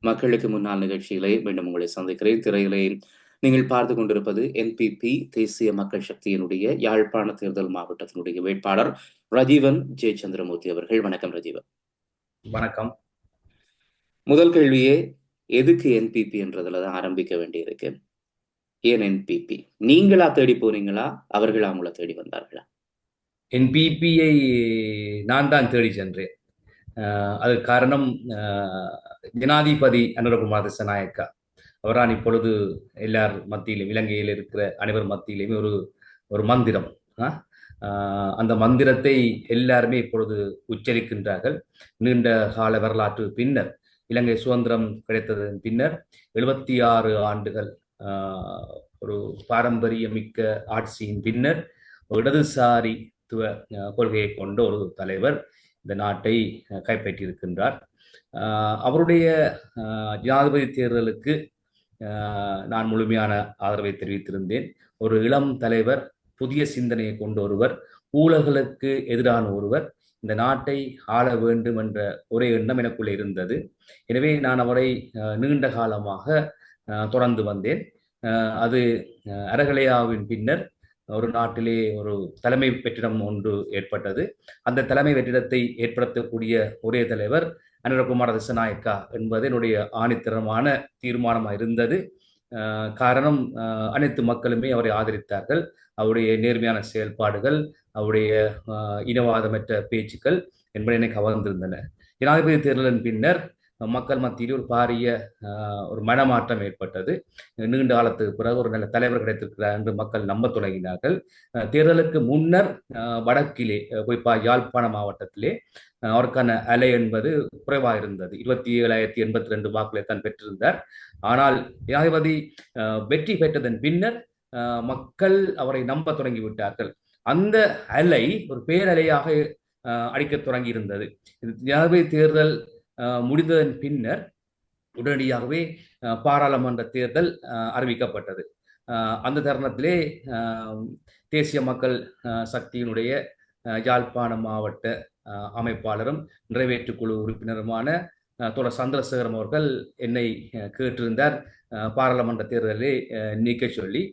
மக்களுக்கு முன்னால் நிகழ்ச்சியிலே மீண்டும் உங்களை சந்திக்கிறேன். திரையிலே நீங்கள் பார்த்து கொண்டிருப்பது என்பிபி தேசிய மக்கள் சக்தியினுடைய யாழ்ப்பாண தேர்தல் மாவட்டத்தினுடைய வேட்பாளர் ரஜீவன் ஜெயச்சந்திரமூர்த்தி அவர்கள். வணக்கம் ரஜீவன். வணக்கம். முதல் கேள்வியே எதுக்கு என்பிபி என்றதுல தான் ஆரம்பிக்க வேண்டியிருக்கு. ஏன் என்பிபி? நீங்களா தேடி போனீங்களா, அவர்களா உங்களை தேடி வந்தார்களா? என்பிபியை நான் தான் தேடி சென்றேன். அது காரணம் ஜனாதிபதி அனுரகுமார் திசாநாயக்கா அவரான் இப்பொழுது எல்லார் மத்தியிலும், இலங்கையில் இருக்கிற அனைவர் மத்தியிலுமே ஒரு ஒரு மந்திரம். அந்த மந்திரத்தை எல்லாருமே இப்பொழுது உச்சரிக்கின்றார்கள். நீண்ட கால வரலாற்று பின்னர், இலங்கை சுதந்திரம் கிடைத்ததன் பின்னர் 76 ஆண்டுகள் ஒரு பாரம்பரியமிக்க ஆட்சியின் பின்னர் இடதுசாரித்துவ கொள்கையை கொண்ட ஒரு தலைவர் இந்த நாட்டை கைப்பற்றியிருக்கின்றார். அவருடைய ஜனாதிபதி தேர்தலுக்கு நான் முழுமையான ஆதரவை தெரிவித்திருந்தேன். ஒரு இளம் தலைவர், புதிய சிந்தனையை கொண்ட ஒருவர், ஊழல்களுக்கு எதிரான ஒருவர், இந்த நாட்டை ஆள வேண்டும் என்ற ஒரே எண்ணம் எனக்குள்ளே இருந்தது. எனவே நான் அவரை நீண்ட காலமாக தொடர்ந்து வந்தேன். அது அரகலையாவின் பின்னர் ஒரு நாட்டிலே ஒரு தலைமை வெற்றிடம் ஒன்று ஏற்பட்டது. அந்த தலைமை வெற்றிடத்தை ஏற்படுத்தக்கூடிய ஒரே தலைவர் அனுரகுமார திசாநாயக்கா என்பது என்னுடைய ஆணித்தரமான தீர்மானமாக இருந்தது. காரணம், அனைத்து மக்களுமே அவரை ஆதரித்தார்கள். அவருடைய நேர்மையான செயல்பாடுகள், அவருடைய இனவாதமற்ற பேச்சுக்கள் என்பதை என்னை கவர்ந்திருந்தன. ஜனாதிபதி தேர்தலின் பின்னர் மக்கள் மத்தியில் ஒரு பாரிய ஒரு மனமாற்றம் ஏற்பட்டது. நீண்ட காலத்துக்கு பிறகு ஒரு நல்ல தலைவர் கிடைத்திருக்கிறார் என்று மக்கள் நம்ப தொடங்கினார்கள். தேர்தலுக்கு முன்னர் வடக்கிலே, குறிப்பாக யாழ்ப்பாண மாவட்டத்திலே அவருக்கான அலை என்பது குறைவாக இருந்தது. 27,082 வாக்குகளை தான் பெற்றிருந்தார். ஆனால் ஜனாதிபதி வெற்றி பெற்றதன் பின்னர் மக்கள் அவரை நம்ப தொடங்கிவிட்டார்கள். அந்த அலை ஒரு பேரலையாக அடிக்க தொடங்கி இருந்தது. ஜனாதிபதி தேர்தல் முடிந்ததன் பின்னர் உடனடியாகவே பாராளுமன்ற தேர்தல் அறிவிக்கப்பட்டது. அந்த தருணத்திலே தேசிய மக்கள் சக்தியினுடைய யாழ்ப்பாண மாவட்ட அமைப்பாளரும் நிறைவேற்றுக்குழு உறுப்பினருமான தோழர் சந்திரசேகரம் அவர்கள் என்னை கேட்டிருந்தார் பாராளுமன்ற தேர்தலை நீக்க சொல்லி.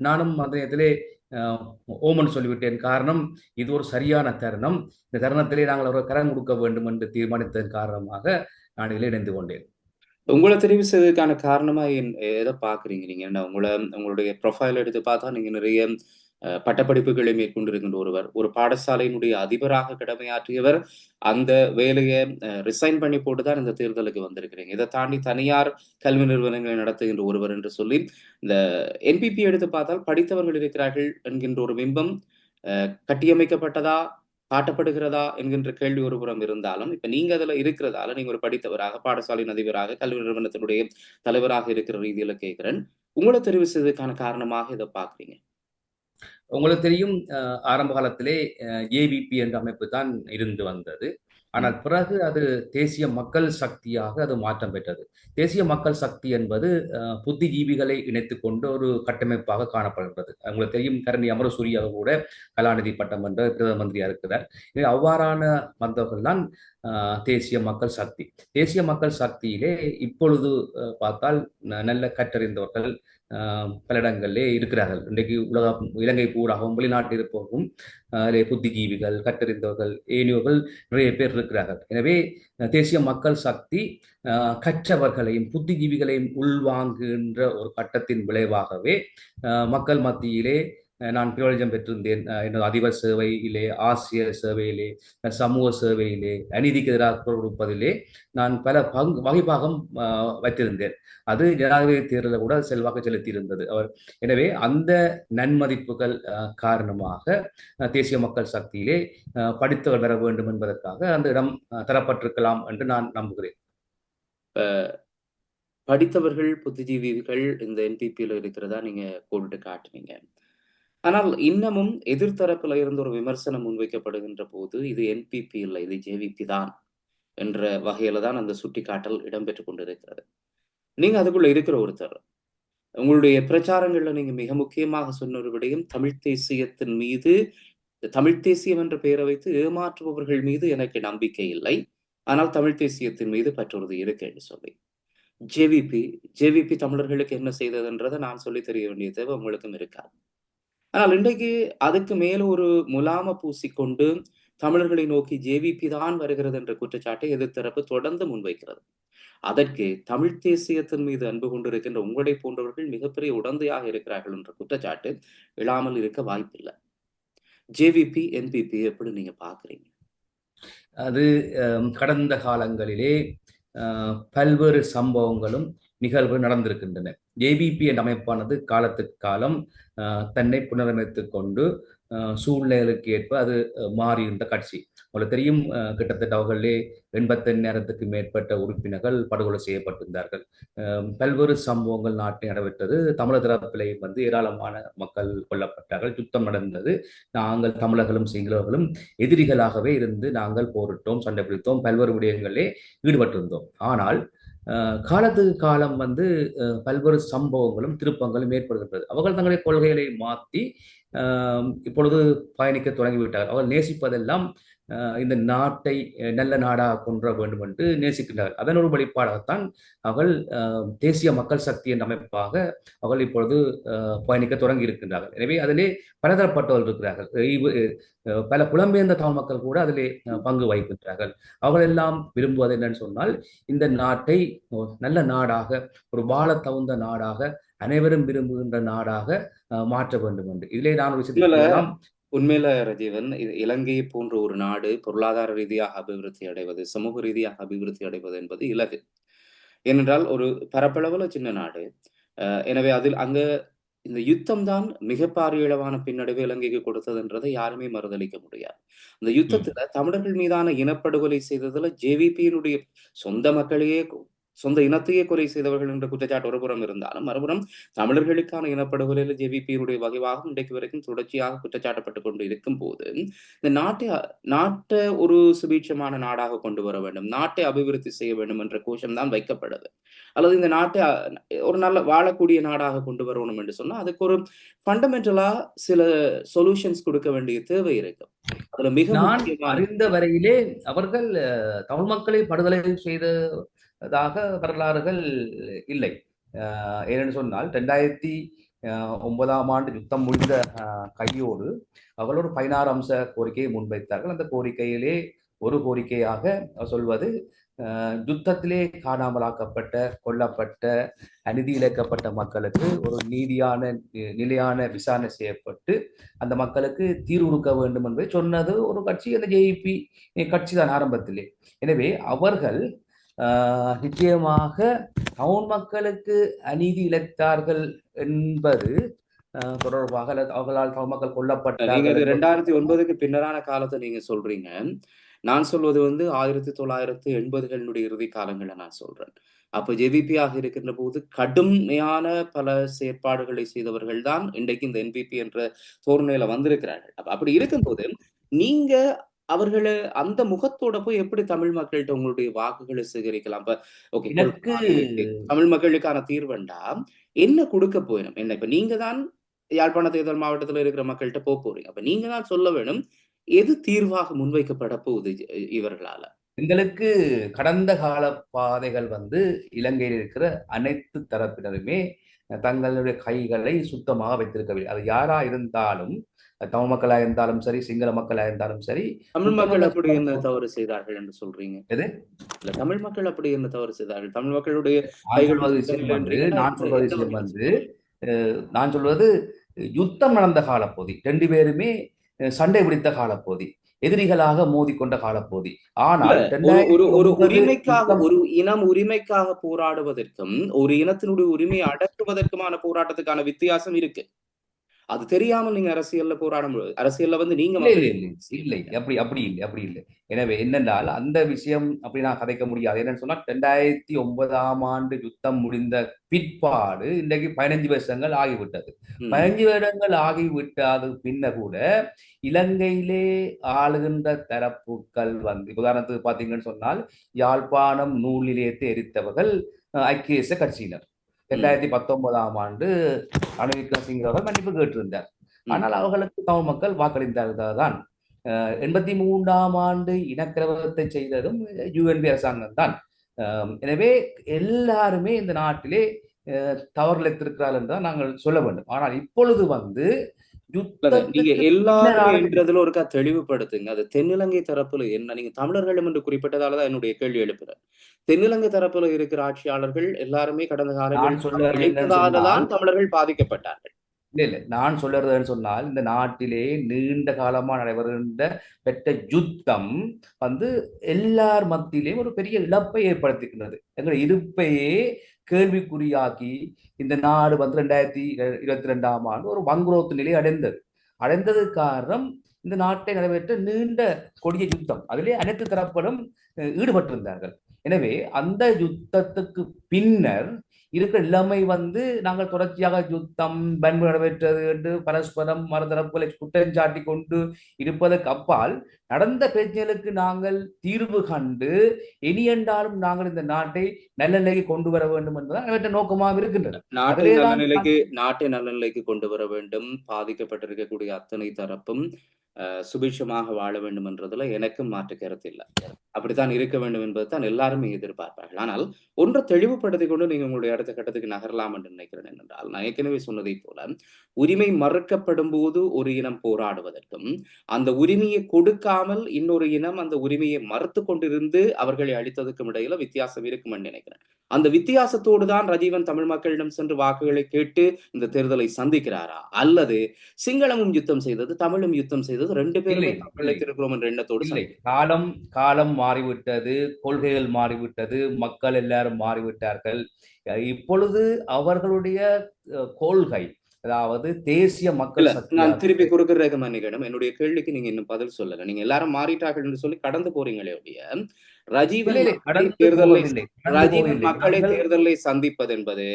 நானும் அந்த நேரத்திலே ஓமன் சொல்லிவிட்டேன். காரணம், இது ஒரு சரியான தருணம். இந்த தருணத்திலே நாங்கள் அவர்கள் கரம் கொடுக்க வேண்டும் என்று தீர்மானித்ததன் காரணமாக நான் இதில் இணைந்து கொண்டேன். உங்களை தெரிவு செய்வதற்கான காரணமா எதை பாக்குறீங்க நீங்க? என்ன உங்களுடைய ப்ரொஃபைல் எடுத்து பார்த்தா நீங்க நிறைய பட்டப்படிப்புகளை மேற்கொண்டிருக்கின்ற ஒருவர், ஒரு பாடசாலையினுடைய அதிபராக கடமையாற்றியவர். அந்த வேலையை ரிசைன் பண்ணி போட்டுதான் இந்த தேர்தலுக்கு வந்திருக்கிறீங்க. இதை தாண்டி தனியார் கல்வி நிறுவனங்களை நடத்துகின்ற ஒருவர் என்று சொல்லி இந்த என்பிபி எடுத்து பார்த்தால் படித்தவர்கள் இருக்கிறார்கள் என்கின்ற ஒரு பிம்பம் கட்டியமைக்கப்பட்டதா, காட்டப்படுகிறதா என்கின்ற கேள்வி ஒரு புறம் இருந்தாலும், இப்ப நீங்க அதுல இருக்கிறதால, நீங்க ஒரு படித்தவராக, பாடசாலையின் அதிபராக, கல்வி நிறுவனத்தினுடைய தலைவராக இருக்கிற ரீதியில கேட்கிறேன், உங்களை தெரிவு செய்வதற்கான காரணமாக இதை பாக்குறீங்க? உங்களுக்கு தெரியும், ஆரம்ப காலத்திலே ஏவிபி என்ற அமைப்பு தான் இருந்து வந்தது. ஆனால் பிறகு அது தேசிய மக்கள் சக்தியாக அது மாற்றம் பெற்றது. தேசிய மக்கள் சக்தி என்பது புத்திஜீவிகளை இணைத்துக் கொண்ட ஒரு கட்டமைப்பாக காணப்படுகிறது. உங்களுக்கு தெரியும், கரணி அமரசூரிய கூட கலாநிதி பட்டம் என்ற பிரதம மந்திரியா இருக்கிறார். அவ்வாறான வந்தவர்கள் தான் தேசிய மக்கள் சக்தி. தேசிய மக்கள் சக்தியிலே இப்பொழுது பார்த்தால் நல்ல கற்றறிந்தவர்கள் பல இடங்களிலே இருக்கிறார்கள். இன்றைக்கு இலங்கை பூராகவும் வெளிநாட்டில் இருப்பவர்களும் புத்திஜீவிகள், கற்றறிந்தவர்கள், ஏனியவர்கள் நிறைய பேர் இருக்கிறார்கள். எனவே தேசிய மக்கள் சக்தி கற்றவர்களையும் புத்திஜீவிகளையும் உள்வாங்குகின்ற ஒரு கட்டத்தின் விளைவாகவே மக்கள் மத்தியிலே நான் பிரயோஜனம் பெற்றிருந்தேன். எனது அதிபர் சேவையிலே, ஆசிரியர் சேவையிலே, சமூக சேவையிலே, அநீதிக்கு எதிராக குரல் கொடுப்பதிலே நான் பல வகைபாகம் வைத்திருந்தேன். அது ஜனாதிபதி தேர்தலில் கூட செல்வாக்கு செலுத்தியிருந்தது அவர். எனவே அந்த நன்மதிப்புகள் காரணமாக தேசிய மக்கள் சக்தியிலே படித்தவர் வர வேண்டும் என்பதற்காக அந்த இடம் தரப்பட்டிருக்கலாம் என்று நான் நம்புகிறேன். படித்தவர்கள், புத்திஜீவிகள் இந்த என்பிபியில் இருக்கிறதா நீங்க போட்டு காட்டுனீங்க. ஆனால் இன்னமும் எதிர்த்தரப்புல இருந்து ஒரு விமர்சனம் முன்வைக்கப்படுகின்ற போது, இது என்பிபி இல்லை, இது ஜேவிபி தான் என்ற வகையில தான் அந்த சுட்டிக்காட்டல் இடம்பெற்றுக் கொண்டிருக்கிறது. நீங்க அதுக்குள்ள இருக்கிற ஒருத்தர், உங்களுடைய பிரச்சாரங்கள்ல நீங்க மிக முக்கியமாக சொன்ன ஒரு விடயம், தமிழ் தேசியத்தின் மீது, தமிழ் தேசியம் என்ற பெயரை வைத்து ஏமாற்றுபவர்கள் மீது எனக்கு நம்பிக்கை இல்லை. ஆனால் தமிழ் தேசியத்தின் மீது பற்றுறுதி இருக்கு என்று சொல்லி. ஜேவிபி ஜேவிபி தமிழர்களுக்கு என்ன செய்ததுன்றதை நான் சொல்லி தெரிய வேண்டிய தேவை உங்களுக்கும் இருக்காது. ஆனால் இன்றைக்கு அதுக்கு மேல ஒரு முலாம பூசிக்கொண்டு தமிழர்களை நோக்கி ஜேவிபி தான் வருகிறது என்ற குற்றச்சாட்டை எதிர்த்தரப்பு தொடர்ந்து முன்வைக்கிறது. அதற்கு தமிழ் தேசியத்தின் மீது அன்பு கொண்டிருக்கின்ற உங்களை போன்றவர்கள் மிகப்பெரிய உடந்தையாக இருக்கிறார்கள் என்ற குற்றச்சாட்டு எழாமல் இருக்க வாய்ப்பில்லை. ஜேவிபி என்பிபி எப்படி நீங்க பாக்குறீங்க? அது கடந்த காலங்களிலே பல்வேறு சம்பவங்களும் நிகழ்வு நடந்திருக்கின்றன. ஏபிபி என்ற அமைப்பானது காலத்துக்கு காலம் தன்னை புனரமைத்துக் கொண்டு சூழ்நிலைகளுக்கு ஏற்ப அது மாறுகின்ற கட்சி. உங்களுக்கு தெரியும், கிட்டத்தட்ட அவர்களே 85,000க்கு மேற்பட்ட உறுப்பினர்கள் படுகொலை செய்யப்பட்டிருந்தார்கள். பல்வேறு சம்பவங்கள் நாட்டில் நடைபெற்றது. தமிழர் தரப்பிலே ஏராளமான மக்கள் கொல்லப்பட்டார்கள், யுத்தம் நடந்தது. நாங்கள் தமிழர்களும் சிங்களர்களும் எதிரிகளாகவே இருந்து நாங்கள் போரிட்டோம், சண்டை பிடித்தோம், பல்வேறு விடயங்களிலே ஈடுபட்டிருந்தோம். ஆனால் காலத்துக்கு காலம் பல்வேறு சம்பவங்களும் திருப்பங்களும் ஏற்படுகின்றது. அவர்கள் தங்களுடைய கொள்கைகளை மாற்றி இப்பொழுது பயணிக்க தொடங்கிவிட்டார்கள். அவர்கள் நேசிப்பதெல்லாம் இந்த நாட்டை நல்ல நாடாக கொண்டு வேண்டும் என்று நேசிக்கின்றார்கள். அதன் ஒரு வெளிப்பாடாகத்தான் அவர்கள் தேசிய மக்கள் சக்தி என்ற அமைப்பாக அவர்கள் இப்பொழுது பயணிக்க தொடங்கி இருக்கின்றார்கள். எனவே அதிலே பலதரப்பட்டவர்கள் இருக்கிறார்கள். பல புலம்பெயர்ந்த தமிழ் மக்கள் கூட அதிலே பங்கு வகிக்கின்றார்கள். அவர்கள் எல்லாம் விரும்புவது என்னன்னு சொன்னால், இந்த நாட்டை நல்ல நாடாக, ஒரு வாழ தகுந்த நாடாக, அனைவரும் விரும்புகின்ற நாடாக மாற்ற வேண்டும் என்று. இதிலே நான் ஒரு விஷயத்தை உண்மையில ரஜீவன், இலங்கையை போன்ற ஒரு நாடு பொருளாதார ரீதியாக அபிவிருத்தி அடைவது, சமூக ரீதியாக அபிவிருத்தி அடைவது என்பது இலகு. ஏனென்றால் ஒரு பரப்பளவுல சின்ன நாடு. எனவே அதில் அங்க இந்த யுத்தம் தான் மிக பாரியளவான பின்னடைவு இலங்கைக்கு கொடுத்ததுன்றதை யாருமே மறுதளிக்க முடியாது. அந்த யுத்தத்துல தமிழர்கள் மீதான இனப்படுகொலை செய்ததுல ஜேவிபியினுடைய சொந்த மக்களையே, சொந்த இனத்தையே கொலை செய்தவர்கள் என்ற குற்றச்சாட்டு ஒருபுறம் இருந்தாலும், மறுபுறம் தமிழர்களுக்கான இனப்படுகொலையில ஜேவிபியினுடைய வகைவாக இன்றைக்கு வரைக்கும் தொடர்ச்சியாக குற்றச்சாட்டப்பட்டு கொண்டு இருக்கும் போது, இந்த நாட்டை ஒரு சுபீட்சமான நாடாக கொண்டு வர வேண்டும், நாட்டை அபிவிருத்தி செய்ய வேண்டும் என்ற கோஷம் தான் வைக்கப்படுது. அல்லது இந்த நாட்டை ஒரு நல்ல வாழக்கூடிய நாடாக கொண்டு வரணும் என்று சொன்னா அதுக்கு ஒரு ஃபண்டமெண்டலா சில சொல்யூஷன்ஸ் கொடுக்க வேண்டிய தேவை இருக்கு. அதுல மிக நான் அறிந்த வரையிலே அவர்கள் தமிழ் மக்களை படுகொலை செய்ததாக வரலாறுகள் இல்லை. ஏனென்று சொன்னால் 2009ஆம் ஆண்டு யுத்தம் முடிந்த கையோடு அவர்கள் ஒரு 16 அம்ச கோரிக்கையை முன்வைத்தார்கள். அந்த கோரிக்கையிலே ஒரு கோரிக்கையாக சொல்வது, யுத்தத்திலே காணாமலாக்கப்பட்ட, கொல்லப்பட்ட, அநீதி இழைக்கப்பட்ட மக்களுக்கு ஒரு நீதியான நிலையான விசாரணை செய்யப்பட்டு அந்த மக்களுக்கு தீர்வு கொடுக்க வேண்டும் என்பதை சொன்னது ஒரு கட்சி, அந்த ஜேபி கட்சி தான் ஆரம்பத்திலே. எனவே அவர்கள் நிச்சயமாக தமிழ் மக்களுக்கு அநீதி இழைத்தார்கள் என்பது தொடர்பாக அவர்களால் தமிழ் மக்கள் கொல்லப்பட்டார்கள். 2009க்கு பின்னரான காலத்தை நீங்க சொல்றீங்க. நான் சொல்வது 1980களினுடைய இறுதி காலங்களை நான் சொல்றேன். அப்ப ஜேவிபியாக இருக்கின்ற போது கடுமையான பல செயற்பாடுகளை செய்தவர்கள் தான் இன்றைக்கு இந்த என்பிபி என்ற தோரணையில வந்திருக்கிறார்கள். அப்படி இருக்கும்போது நீங்க அவர்களை அந்த முகத்தோட போய் எப்படி தமிழ் மக்கள்கிட்ட உங்களுடைய வாக்குகளை சேகரிக்கலாம்? ஓகே, தமிழ் மக்களுக்கான தீர்வுண்டா என்ன கொடுக்க போயிடும்? என்ன இப்ப நீங்க தான் யாழ்ப்பாண தேர்தல் மாவட்டத்தில் இருக்கிற மக்கள்கிட்ட போறீங்க. அப்ப நீங்க தான் சொல்ல வேணும் எது தீர்வாக முன்வைக்கப்பட போகுது இவர்களால. எங்களுக்கு கடந்த கால பாதைகள் இலங்கையில் இருக்கிற அனைத்து தரப்பினருமே தங்களுடைய கைகளை சுத்தமாக வைத்திருக்கவில்லை. அது யாரா இருந்தாலும், தமிழ் மக்களா இருந்தாலும் சரி, சிங்கள மக்களா இருந்தாலும் சரி. தமிழ் மக்கள் அப்படி என்ன தவறு செய்தார்கள் என்று சொல்றீங்க? எது இல்ல, தமிழ் மக்கள் அப்படி என்ன தவறு செய்தார்கள்? தமிழ் மக்களுடைய நான் சொல்வது யுத்தம் நடந்த காலப்பகுதி, 2 பேருமே சண்டை பிடித்த காலப்பகுதி, எதிரிகளாக மோதிக்கொண்ட காலப்பகுதி. ஆனால் ஒரு உரிமைக்காக, ஒரு இனம் உரிமைக்காக போராடுவதற்கும் ஒரு இனத்தினுடைய உரிமையை அடக்குவதற்குமான போராட்டத்துக்கான வித்தியாசம் இருக்கு. அது தெரியாமல் நீங்க அரசியல்ல போராடும் போது, அரசியல்ல நீங்க இல்லை, அப்படி இல்லை. எனவே என்னென்றால் அந்த விஷயம் அப்படி நான் கதைக்க முடியாது. என்னன்னு சொன்னா 2009ஆம் ஆண்டு யுத்தம் முடிந்த பிற்பாடு இன்றைக்கு 15 வருஷங்கள் ஆகிவிட்டது. 15 வருடங்கள் ஆகிவிட்டது பின்ன கூட இலங்கையிலே ஆளுகின்ற தரப்புகள் உதாரணத்துக்கு பாத்தீங்கன்னு சொன்னால், யாழ்ப்பாணம் நூல் நிலையத்தை எரித்தவர்கள் ஐக்கிய தேசிய கட்சியினர். 2019ஆம் ஆண்டு ரணில் விக்ரமசிங்கே அவர்கள் மன்னிப்பு கேட்டிருந்தார். ஆனால் அவர்களுக்கு தமிழ் மக்கள் வாக்களித்தார்கள் தான். 83ஆம் ஆண்டு இனக்கலவரத்தை செய்ததும் யுஎன்பி அரசாங்கம் தான். எனவே எல்லாருமே இந்த நாட்டிலே தவறிழைத்திருக்கிறார்கள் என்றுதான் நாங்கள் சொல்ல வேண்டும். ஆனால் இப்பொழுது வந்து நீங்க யுத்தத்துக்கு எல்லாருமே பின்னரான என்றதுல ஒருக்கா தெளிவுபடுத்துங்க. அது தென்னிலங்கை தரப்புல என்ன நீங்க தமிழர்களும் என்று குறிப்பிட்டதால தான் என்னுடைய கேள்வி எழுப்புறேன். தென்னிலங்கை தரப்புல இருக்கிற ஆட்சியாளர்கள் எல்லாருமே கடந்த நான் காலங்களில் சொல்லுவது என்னன்னு வாக்களித்ததால சொன்னால், தான் தமிழர்கள் பாதிக்கப்பட்டார்கள். இல்ல இல்ல நான் சொல்லுறதுன்னு சொன்னால், இந்த நாட்டிலே நீண்ட காலமா நடைபெறுகின்ற பெற்ற யுத்தம் வந்து எல்லார் மத்தியிலேயும் ஒரு பெரிய இழப்பை ஏற்படுத்திக்கின்றது. எங்களுடைய இருப்பையே கேள்விக்குறியாக்கி இந்த நாடு வந்து 2022ஆம் ஆண்டு ஒரு வங்குரோத்து நிலை அடைந்தது. அடைந்ததுக்கு காரணம் இந்த நாட்டை நடைபெற்ற நீண்ட கொடிய யுத்தம். அதிலே அனைத்து தரப்பிலும் ஈடுபட்டிருந்தார்கள். எனவே அந்த யுத்தத்துக்கு பின்னர் இருக்கிற நிலைமை வந்து நாங்கள் தொடர்ச்சியாக யுத்தம் வன்முறை நடைபெற்றது என்று பரஸ்பரம் மறுதரப்புகளை குற்றஞ்சாட்டி கொண்டு இருப்பதற்கு அப்பால் நடந்த பிரச்சனைகளுக்கு நாங்கள் தீர்வு கண்டு இனி என்றாலும் நாங்கள் இந்த நாட்டை நல்ல நிலைக்கு கொண்டு வர வேண்டும் என்பதுதான் அவற்றை நோக்கமாக இருக்கின்றது. நாட்டை நல்ல அதிலேதான் நிலைக்கு நாட்டை நல்ல நிலைக்கு கொண்டு வர வேண்டும். பாதிக்கப்பட்டிருக்கக்கூடிய அத்தனை தரப்பும் சுபிட்சமாக வாழ வேண்டும் என்றதுல எனக்கும் மாற்று கருத்து இல்ல. அப்படித்தான் இருக்க வேண்டும் என்பது தான் எல்லாருமே எதிர்பார்ப்பார்கள். ஆனால் ஒன்றை தெளிவுபடுத்திக் கொண்டு நீங்க உங்களுடைய அடுத்த கட்டத்துக்கு நகரலாம் என்று நினைக்கிறேன். என்னென்றால் நான் ஏற்கனவே சொன்னதை போல உரிமை மறுக்கப்படும் போது ஒரு இனம் போராடுவதற்கும் அந்த உரிமையை கொடுக்காமல் இன்னொரு இனம் அந்த உரிமையை மறுத்து கொண்டிருந்து அவர்களை அளித்ததுக்கும் இடையில வித்தியாசம் இருக்கும் என்று நினைக்கிறேன். அந்த வித்தியாசத்தோடு தான் ரஜீவன் தமிழ் மக்களிடம் சென்று வாக்குகளை கேட்டு இந்த தேர்தலை சந்திக்கிறாரா, அல்லது சிங்களமும் யுத்தம் செய்தது தமிழும் யுத்தம் செய்தது ரெண்டு பேருமே இல்லை இல்லை தமிழைத்திருக்கிறோம் என்ற எண்ணத்தோடு இல்லை காலம் காலம் மாறிவிட்டது, கொள்கைகள் மாறிவிட்டது, மக்கள் எல்லாரும் மாறிவிட்டார்கள். இப்பொழுது அவர்களுடைய கொள்கை, அதாவது தேசிய மக்கள் இல்ல நான் சக்தியாக திருப்பி குறுக்கிறதுக்கு மன்னிக்கணும். என்னுடைய கேள்விக்கு நீங்க இன்னும் பதில் சொல்லல. நீங்க எல்லாரும் மாறிட்டார்கள் என்று சொல்லி கடந்து போறீங்களே ஒழிய இல்லை ரஜீவன் இல்லை மக்களை கடந்து தேர்தலை போவதில்லை, கடந்து ரஜீவன் போவதில்லை. மக்களை நாங்கள் தேர்தலை சந்திப்பது என்பது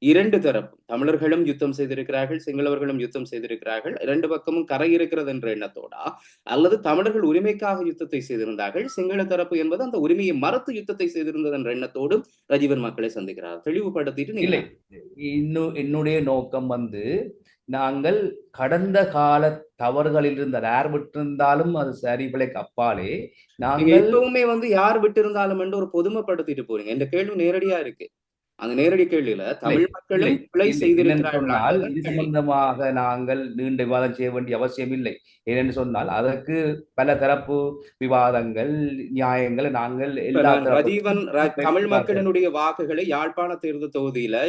இரண்டு தரப்பு தமிழர்களும் யுத்தம் செய்திருக்கிறார்கள், சிங்களவர்களும் யுத்தம் செய்திருக்கிறார்கள், இரண்டு பக்கமும் கரை இருக்கிறது என்ற எண்ணத்தோடா, அல்லது தமிழர்கள் உரிமைக்காக யுத்தத்தை செய்திருந்தார்கள், சிங்கள தரப்பு என்பது அந்த உரிமையை மறுத்து யுத்தத்தை செய்திருந்தது என்ற எண்ணத்தோடு ரஜீவன் மக்களை சந்திக்கிறார். தெளிவுபடுத்திட்டு நீங்க இல்லை இன்னும் என்னுடைய நோக்கம் வந்து நாங்கள் கடந்த கால தவறுகளில் இருந்த யார் விட்டிருந்தாலும் அது சரி பிழைக்கு அப்பாலே நீங்க நாங்கள் எப்பவுமே வந்து யார் விட்டு இருந்தாலும் என்று ஒரு பொதுமைப்படுத்திட்டு போறீங்க. இந்த கேள்வி நேரடியா இருக்கு. அந்த நேரடி கேள்வியில இல்லை தமிழ் இல்லை மக்களும் பிழை இல்லை என்னென்னு செய்திருக்கிறார்களா சொன்னால் என்பதுதான் இது கேள்வி. சம்பந்தமாக நாங்கள் நீண்ட விவாதம் செய்ய வேண்டிய அவசியம் இல்லை. ஏனென்று சொன்னால் அதற்கு பல தரப்பு விவாதங்கள் நியாயங்களை நாங்கள் இப்ப எல்லா நான் ரஜீவன் தமிழ் தரப்பு மக்களினுடைய வாக்குகளை யாழ்ப்பாண தேர்தல் தொகுதியில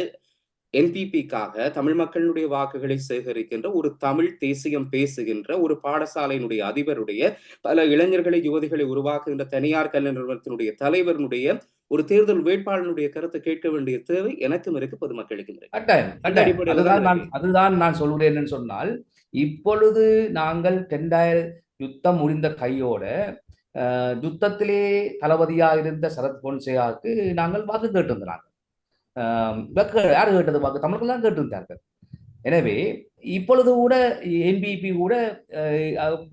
என்பிபிக்காக தமிழ் மக்களினுடைய வாக்குகளை சேகரிக்கின்ற ஒரு தமிழ் தேசியம் பேசுகின்ற ஒரு பாடசாலையினுடைய அதிபருடைய பல இளைஞர்களை யுவதிகளை உருவாக்குகின்ற தனியார் கல்வி நிறுவனத்தினுடைய தலைவருடைய ஒரு தேர்தல் வேட்பாளனுடைய கருத்தை கேட்க வேண்டிய தேவை எனக்கும் இருக்கு, பொதுமக்களுக்கும் இருக்கு. கட்டாயம் அந்த கட்டாயம் அடிப்படையில தான் அதுதான் நான் சொல்கிறேன் சொன்னால் இப்பொழுது நாங்கள் 2000 யுத்தம் முடிந்த கையோட யுத்தத்திலே தளபதியாக இருந்த சரத் பொன்சேகாவுக்கு நாங்கள் வாக்கு கேட்டிருந்தாங்க. யார் கேட்டது வாக்கு? தமிழர்கள் தான் கேட்டிருந்தார்கள். எனவே இப்பொழுது கூட என்பிபி கூட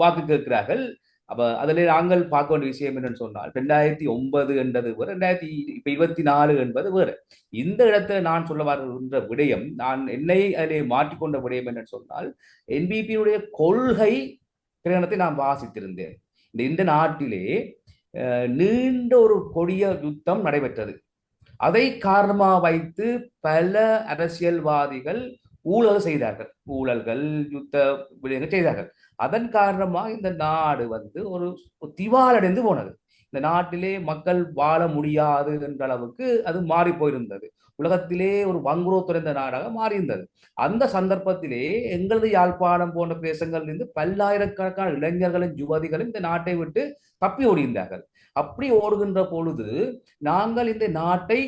வாக்கு கேட்கிறார்கள். அப்ப அதில் நாங்கள் பார்க்க வேண்டிய விஷயம் என்னன்னு சொன்னால் 2009 என்பது வேறு, 2024 என்பது வேறு. இந்த இடத்துல நான் சொல்ல வருகின்ற விடயம், நான் என்னை அதிலே மாற்றிக்கொண்ட விடயம் என்னன்னு சொன்னால் என்பிபியுடைய கொள்கை பிரகடனத்தை நான் வாசித்திருந்தேன். இந்த நாட்டிலே நீண்ட ஒரு கொடிய யுத்தம் நடைபெற்றது. அதை காரணமாக வைத்து பல அரசியல்வாதிகள் ஊழல் செய்தார்கள், ஊழல்கள் யுத்த விடயங்கள் செய்தார்கள். அதன் காரணமாக இந்த நாடு வந்து ஒரு திவாலடைந்து போனது. இந்த நாட்டிலே மக்கள் வாழ முடியாது என்ற அளவுக்கு அது மாறி போயிருந்தது. உலகத்திலே ஒரு வங்குரோத்துறைந்த நாடாக மாறியிருந்தது. அந்த சந்தர்ப்பத்திலே எங்களது யாழ்ப்பாணம் போன்ற பிரதேசங்களிலிருந்து பல்லாயிரக்கணக்கான இளைஞர்களும் யுவதிகளும் இந்த நாட்டை விட்டு தப்பி ஓடியிருந்தார்கள். அப்படி ஓடுகின்ற பொழுது நாங்கள் இந்த நாட்டை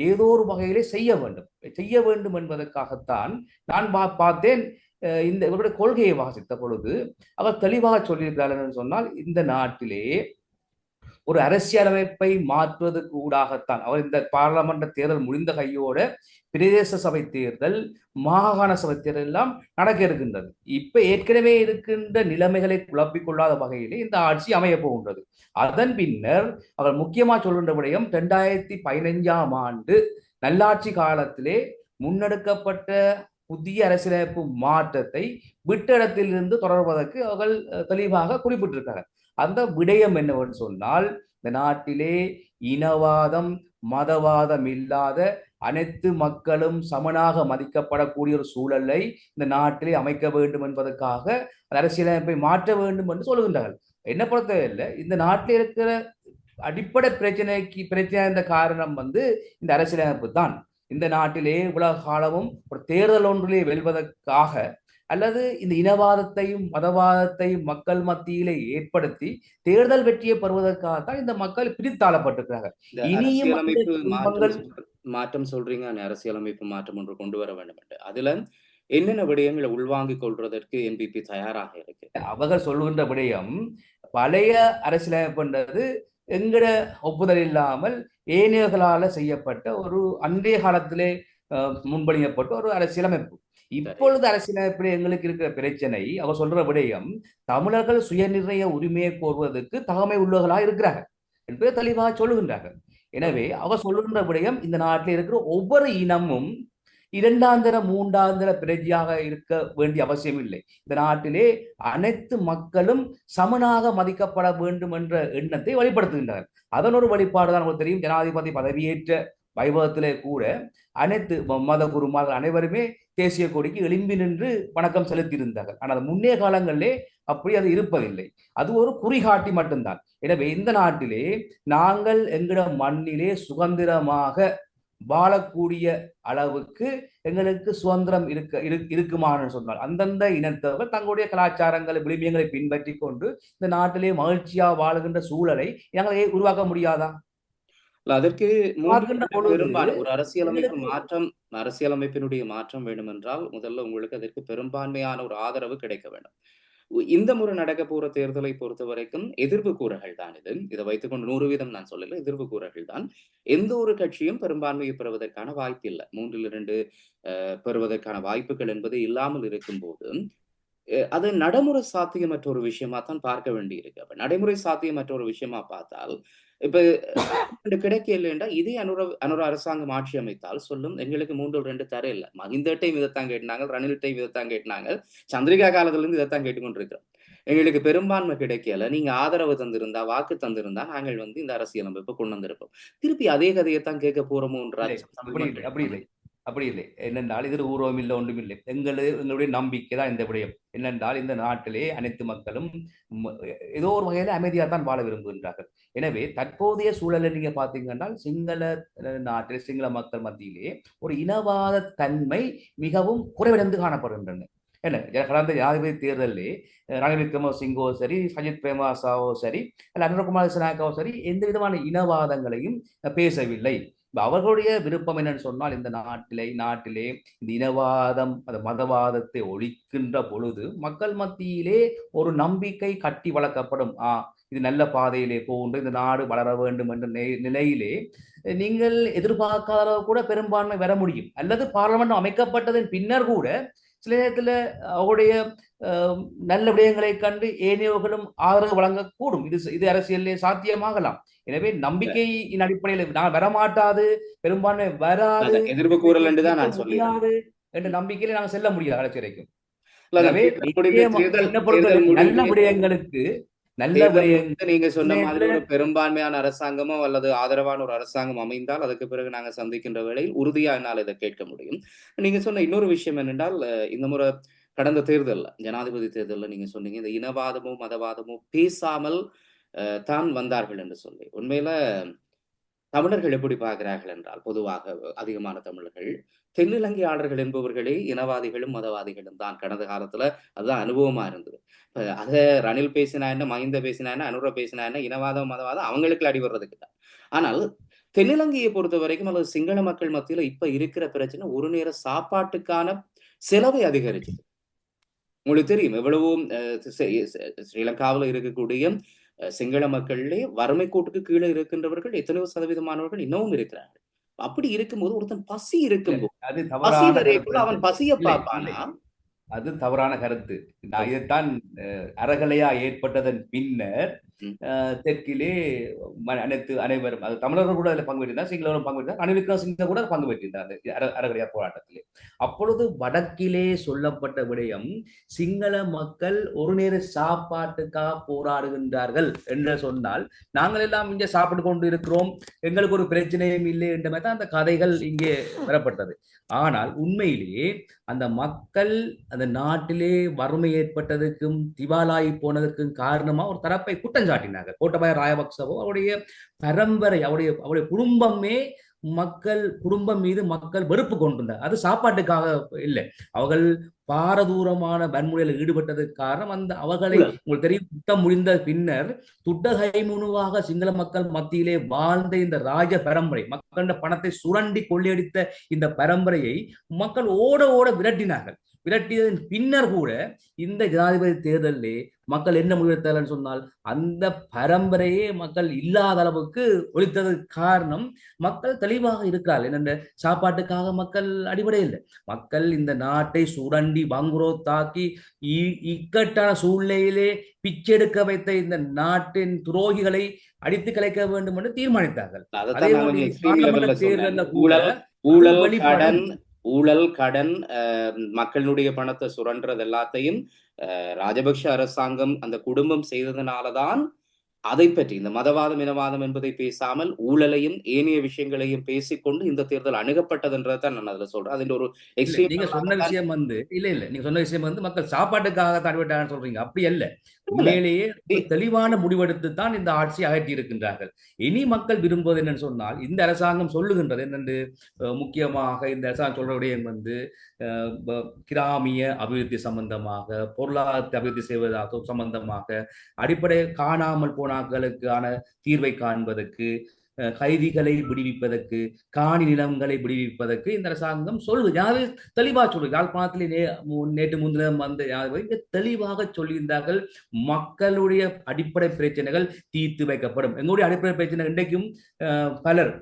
ஏதோ ஒரு வகையிலே செய்ய வேண்டும் என்பதற்காகத்தான் நான் பார்த்தேன். இந்த இவருடைய கொள்கையை வாசித்த பொழுது அவர் தெளிவாக சொல்லியிருக்கிறார் என்று சொன்னால் இந்த நாட்டிலே ஒரு அரசியலமைப்பை மாற்றுவதற்கு ஊடாகத்தான் அவர் இந்த பாராளுமன்ற தேர்தல் முடிந்த கையோட பிரதேச சபை தேர்தல், மாகாண சபை தேர்தல் எல்லாம் நடக்க இருக்கின்றது. இப்ப ஏற்கனவே இருக்கின்ற நிலைமைகளை குழப்பிக் கொள்ளாத வகையிலே இந்த ஆட்சி அமைய போகின்றது. அதன் பின்னர் அவர் முக்கியமா சொல்கின்ற விடயம் 2015ஆம் ஆண்டு நல்லாட்சி காலத்திலே முன்னெடுக்கப்பட்ட புதிய அரசியலமைப்பு மாற்றத்தை விட்ட இடத்திலிருந்து தொடர்வதற்கு அவர்கள் தெளிவாக குறிப்பிட்டிருக்காங்க. அந்த விடயம் என்னவென்று சொன்னால், இந்த நாட்டிலே இனவாதம் மதவாதம் இல்லாத அனைத்து மக்களும் சமனாக மதிக்கப்படக்கூடிய ஒரு சூழலை இந்த நாட்டிலே அமைக்க வேண்டும் என்பதற்காக அரசியலமைப்பை மாற்ற வேண்டும் என்று சொல்லுகின்றார்கள். என்ன பொறுத்தவரையில் இந்த நாட்டில் இருக்கிற அடிப்படை பிரச்சனை இந்த காரணம் இந்த அரசியலமைப்பு தான். இந்த நாட்டிலே உலக காலமும் ஒரு தேர்தல் ஒன்றிலே வெல்வதற்காக அல்லது இந்த இனவாதத்தையும் மதவாதத்தையும் மக்கள் மத்தியிலே ஏற்படுத்தி தேர்தல் வெற்றியை பெறுவதற்காகத்தான் இந்த மக்கள் பிரித்தாளப்பட்டிருக்கிறார்கள். இனியும் மாற்றம் சொல்றீங்க, அரசியலமைப்பு மாற்றம் ஒன்று கொண்டு வர வேண்டும் என்று. அதுல என்னென்ன விடயங்களை உள்வாங்கிக் கொள்வதற்கு என்பிபி தயாராக இருக்கு? அவர்கள் சொல்லுகின்ற விடயம் பழைய அரசியலமைப்புன்றது எங்கட ஒப்புதல் இல்லாமல் ஏனையர்களால செய்யப்பட்ட ஒரு அன்றைய காலத்திலே முன்மொழியப்பட்ட ஒரு அரசியலமைப்பு. இப்பொழுது அரசியலமைப்பில் எங்களுக்கு இருக்கிற பிரச்சனை, அவர் சொல்ற விடயம் தமிழர்கள் சுயநிர்ணய உரிமையை கோருவதற்கு தகமை உள்ளவர்களாக இருக்கிறார்கள் என்பதை தெளிவாக சொல்லுகின்றார்கள். எனவே அவர் சொல்லுகின்ற விடயம் இந்த நாட்டில் இருக்கிற ஒவ்வொரு இனமும் இரண்டாந்தர மூன்றாந்தர பிரஜையாக இருக்க வேண்டிய அவசியம் இல்லை. இந்த நாட்டிலே அனைத்து மக்களும் சமனாக மதிக்கப்பட வேண்டும் என்ற எண்ணத்தை வெளிப்படுத்துகின்றனர். அதன் ஒரு வெளிப்பாடுதான் உங்களுக்கு தெரியும். ஜனாதிபதி பதவியேற்ற வைபவத்திலே கூட அனைத்து மத குருமார்கள் அனைவருமே தேசிய கொடிக்கு எழும்பி நின்று வணக்கம் செலுத்தியிருந்தார்கள். ஆனால் முன்னே காலங்களிலே அப்படி அது இருப்பதில்லை. அது ஒரு குறிகாட்டி மட்டும்தான். எனவே இந்த நாட்டிலே நாங்கள் எங்கட மண்ணிலே சுதந்திரமாக வாழக்கூடிய அளவுக்கு எங்களுக்கு சுதந்திரம் இருக்குமான்னு சொன்னால் அந்தந்த இனத்தவர்கள் தங்களுடைய கலாச்சாரங்களை விளிம்பியங்களை பின்பற்றி கொண்டு இந்த நாட்டிலே மகிழ்ச்சியா வாழுகின்ற சூழலை நாங்களே உருவாக்க முடியாதா? அதற்கு ஒரு அரசியலமைப்பினுடைய மாற்றம் வேண்டும் என்றால் முதல்ல உங்களுக்கு அதற்கு பெரும்பான்மையான ஒரு ஆதரவு கிடைக்க வேண்டும். இந்த முறை நடக்க போற தேர்தலை பொறுத்த வரைக்கும் எதிர்ப்பு கூறல்கள் தான் இதை வைத்துக்கொண்டு 100% நான் சொல்லல, எதிர்ப்பு கூறல்கள் தான். எந்த ஒரு கட்சியும் பெரும்பான்மையை பெறுவதற்கான வாய்ப்பு இல்லை. 3/2 பெறுவதற்கான வாய்ப்புகள் என்பது இல்லாமல் இருக்கும் போது அது நடைமுறை சாத்தியமற்ற ஒரு விஷயமா தான் பார்க்க வேண்டி இருக்கு. அப்ப நடைமுறை சாத்தியமற்ற ஒரு விஷயமா பார்த்தால் இப்ப கிடைக்கலண்டா இதே அனுர அரசாங்கம் ஆட்சி அமைத்தால் சொல்லும் எங்களுக்கு 3/2 தர இல்லை. மஹிந்த டைம் இதைத்தான் கேட்டாங்க, ரணில் டைம் இதைத்தான் கேட்டாங்க, சந்திரிகா காலத்துல இருந்து இதைத்தான் கேட்டுக்கொண்டிருக்கிறோம். எங்களுக்கு பெரும்பான்மை கிடைக்கல, நீங்க ஆதரவு தந்திருந்தா வாக்கு தந்திருந்தா நாங்கள் இந்த அரசியலமைப்பை கொண்டு வந்திருப்போம். திருப்பி அதே கதையைத்தான் கேட்க போறோம்ன்ற அப்படி இல்லை. என்னென்றால் இதில் ஊர்வம் இல்லை, ஒன்றும் இல்லை. எங்களுடைய நம்பிக்கை தான் இந்த விடயம். என்னென்றால் இந்த நாட்டிலே அனைத்து மக்களும் ஏதோ ஒரு வகையில அமைதியாக தான் வாழ விரும்புகின்றார்கள். எனவே தற்போதைய சூழலை நீங்க பாத்தீங்கன்னா சிங்கள நாட்டில் சிங்கள மக்கள் மத்தியிலே ஒரு இனவாத தன்மை மிகவும் குறைவடைந்து காணப்படுகின்றன. என்ன கடந்த ஜனாதிபதி தேர்தலிலே ரணில் விக்ரமசிங்கோ சரி, சஜித் பிரேமதாசாவோ சரி, அல்ல அனுரகுமார் திசாநாயக்காவோ சரி, எந்த விதமான இனவாதங்களையும் பேசவில்லை. அவர்களுடைய விருப்பம் என்னன்னு சொன்னால் இந்த நாட்டிலே இந்த இனவாதம் அந்த மதவாதத்தை ஒழிக்கின்ற பொழுது மக்கள் மத்தியிலே ஒரு நம்பிக்கை கட்டி வளர்க்கப்படும். இது நல்ல பாதையிலே போன்று இந்த நாடு வளர வேண்டும் என்ற நிலையிலே நீங்கள் எதிர்பார்க்காத அளவு கூட பெரும்பான்மை வர முடியும். அல்லது பார்லமெண்ட் அமைக்கப்பட்டதன் பின்னர் கூட சில நேரத்தில் அவருடைய நல்ல விடயங்களை கண்டு ஏனையவர்களும் ஆதரவு வழங்கக்கூடும். இது அரசியலே சாத்தியமாகலாம். எனவே நம்பிக்கையின் அடிப்படையில் நான் வரமாட்டாது, பெரும்பான்மை வராது, எதிர்ப்பு கூறல் என்றுதான் நான் சொல்லியாது என்ற நம்பிக்கையில நாங்கள் செல்ல முடியாது அரசியலைக்கும். நல்ல விடயங்களுக்கு நீங்க சொன்ன மாதிரி ஒரு பெரும்பான்மையான அரசாங்கமோ அல்லது ஆதரவான ஒரு அரசாங்கம் அமைந்தால் அதுக்கு பிறகு நாங்க சந்திக்கின்ற வேளையில் உறுதியா என்னால் இதை கேட்க முடியும். நீங்க சொன்ன இன்னொரு விஷயம் என்னென்றால் இந்த முறை கடந்த தேர்தலில் ஜனாதிபதி தேர்தலில் நீங்க சொன்னீங்க இந்த இனவாதமோ மதவாதமோ பேசாமல் தான் வந்தார்கள் என்று சொல்லி. உண்மையில தமிழர்கள் எப்படி பார்க்கிறார்கள் என்றால் பொதுவாக அதிகமான தமிழர்கள் தென்னிலங்கையாளர்கள் என்பவர்களே இனவாதிகளும் மதவாதிகளும் தான். கடந்த காலத்துல அதுதான் அனுபவமா இருந்தது. அத ரணில் பேசினா என்ன, மஹிந்த பேசினா என்ன, அனுர பேசினா என்ன, இனவாதம் மதவாதம் அவங்களுக்கு அடி வர்றதுக்கு தான். ஆனால் தென்னிலங்கையை பொறுத்த வரைக்கும் அல்லது சிங்கள மக்கள் மத்தியில இப்ப இருக்கிற பிரச்சனை ஒரு நேர சாப்பாட்டுக்கான செலவை அதிகரிச்சது. உங்களுக்கு தெரியும் எவ்வளவோ ஸ்ரீலங்காவில் இருக்கக்கூடிய சிங்கள மக்களிலே வறுமை கோட்டுக்கு கீழே இருக்கின்றவர்கள் எத்தனையோ சதவீதமானவர்கள் இன்னமும் இருக்கிறார்கள். அப்படி இருக்கும்போது ஒருத்தன் பசி இருக்கும்போது அவன் பசிய பார்ப்பானா? அது தவறான கருத்து. நான் இதைத்தான் அறகலையா ஏற்பட்டதன் பின்னர் ம். தெற்கிலே அனைவரும் அது தமிழர்கள் கூட அதில் பங்கு பெற்றிருந்தார், சிங்களவரும் பங்கு பெற்றிருந்தார், ரணில் விக்ரமசிங்க கூட பங்கு பெற்றிருந்தார் அந்த அறகலையா போராட்டத்திலே. அப்பொழுது வடக்கிலே சொல்லப்பட்ட விடயம், சிங்கள மக்கள் ஒரு நேர சாப்பாட்டுக்காக போராடுகின்றார்கள் என்று சொன்னால், நாங்கள் எல்லாம் இங்கே சாப்பிட்டு கொண்டு இருக்கிறோம், எங்களுக்கு ஒரு பிரச்சனையும் இல்லை என்ற மாதிரி தான் அந்த கதைகள் இங்கே வரப்பட்டது. ஆனால் உண்மையிலேயே அந்த மக்கள் அந்த நாட்டிலே வறுமை ஏற்பட்டதற்கும் திவாலாகி போனதற்கும் காரணமா ஒரு தரப்பை குற்றம் சாட்டினார்கள். கோட்டபாய ராஜபக்சவோ அவருடைய பரம்பரை, அவருடைய குடும்பமே குடும்பம் மீது மக்கள் வெறுப்பு கொண்டிருந்தார். அது சாப்பாட்டுக்காக இல்லை, அவர்கள் பாரதூரமான வன்முறையில் ஈடுபட்டதற்கு காரணம் அவர்களை உங்களுக்கு தெரியும், யுத்தம் முடிந்த பின்னர் துட்டகை முனுவாக சிங்கள மக்கள் மத்தியிலே வாழ்ந்த இந்த ராஜ பரம்பரை, மக்களின் பணத்தை சுரண்டி கொள்ளையடித்த இந்த பரம்பரையை மக்கள் ஓட ஓட விரட்டினார்கள். விரட்டியதன் பின்னர் கூட இந்த ஜனாதிபதி தேர்தலிலே மக்கள் என்ன முடிவெடுத்தார்கள் சொன்னால், அந்த பரம்பரையே மக்கள் இல்லாத அளவுக்கு ஒழித்ததற்கு காரணம் மக்கள் தெளிவாக இருக்கிறார்கள். என்னென்ன சாப்பாட்டுக்காக மக்கள் அடிப்படை இல்லை, மக்கள் இந்த நாட்டை சுரண்டி வங்குரோத்தாக்கி இக்கட்டான சூழ்நிலையிலே பிச்செடுக்க வைத்த இந்த நாட்டின் துரோகிகளை அடித்து கலைக்க வேண்டும் என்று தீர்மானித்தார்கள். அதே தேர்தலில் ஊழல், கடன், ஊழல், கடன், மக்களுடைய பணத்தை சுரண்டுறது எல்லாத்தையும் ராஜபக்ஷ அரசாங்கம் அந்த குடும்பம் செய்ததனாலதான் அதை பற்றி இந்த மதவாதம் இனவாதம் என்பதை பேசாமல் ஊழலையும் ஏனைய விஷயங்களையும் பேசிக்கொண்டு இந்த தேர்தல் அணுகப்பட்டதுன்றதான் நான் அதுல சொல்றேன். அதில் ஒரு நீங்க சொன்ன விஷயம் நீங்க சொன்ன விஷயம் மக்கள் சாப்பாட்டுக்காக தடவிட்டாங்கன்னு சொல்றீங்க, அப்படி அல்ல. உண்மையிலேயே தெளிவான முடிவெடுத்து தான் இந்த ஆட்சி அகற்றி இருக்கின்றார்கள். இனி மக்கள் விரும்புவது என்னன்னு சொன்னால், இந்த அரசாங்கம் சொல்லுகின்றது என்னென்று, முக்கியமாக இந்த அரசாங்கம் சொல்ற விடயம் கிராமிய அபிவிருத்தி சம்பந்தமாக, பொருளாதார அபிவிருத்தி செய்வதாக சம்பந்தமாக, அடிப்படை காணாமல் போனாக்களுக்கான தீர்வை காண்பதற்கு, கைதிகளை விடுவிப்பதற்கு, காணி நிலங்களை விடுவிப்பதற்கு இந்த அரசாங்கம் சொல்லுது. தெளிவாக சொல்லுது. யாழ்ப்பாணத்திலே நேற்று முன்தினம் தெளிவாக சொல்லியிருந்தார்கள், மக்களுடைய அடிப்படை பிரச்சனைகள் தீர்த்து வைக்கப்படும். எங்களுடைய அடிப்படை பிரச்சனை இன்றைக்கும் பலர்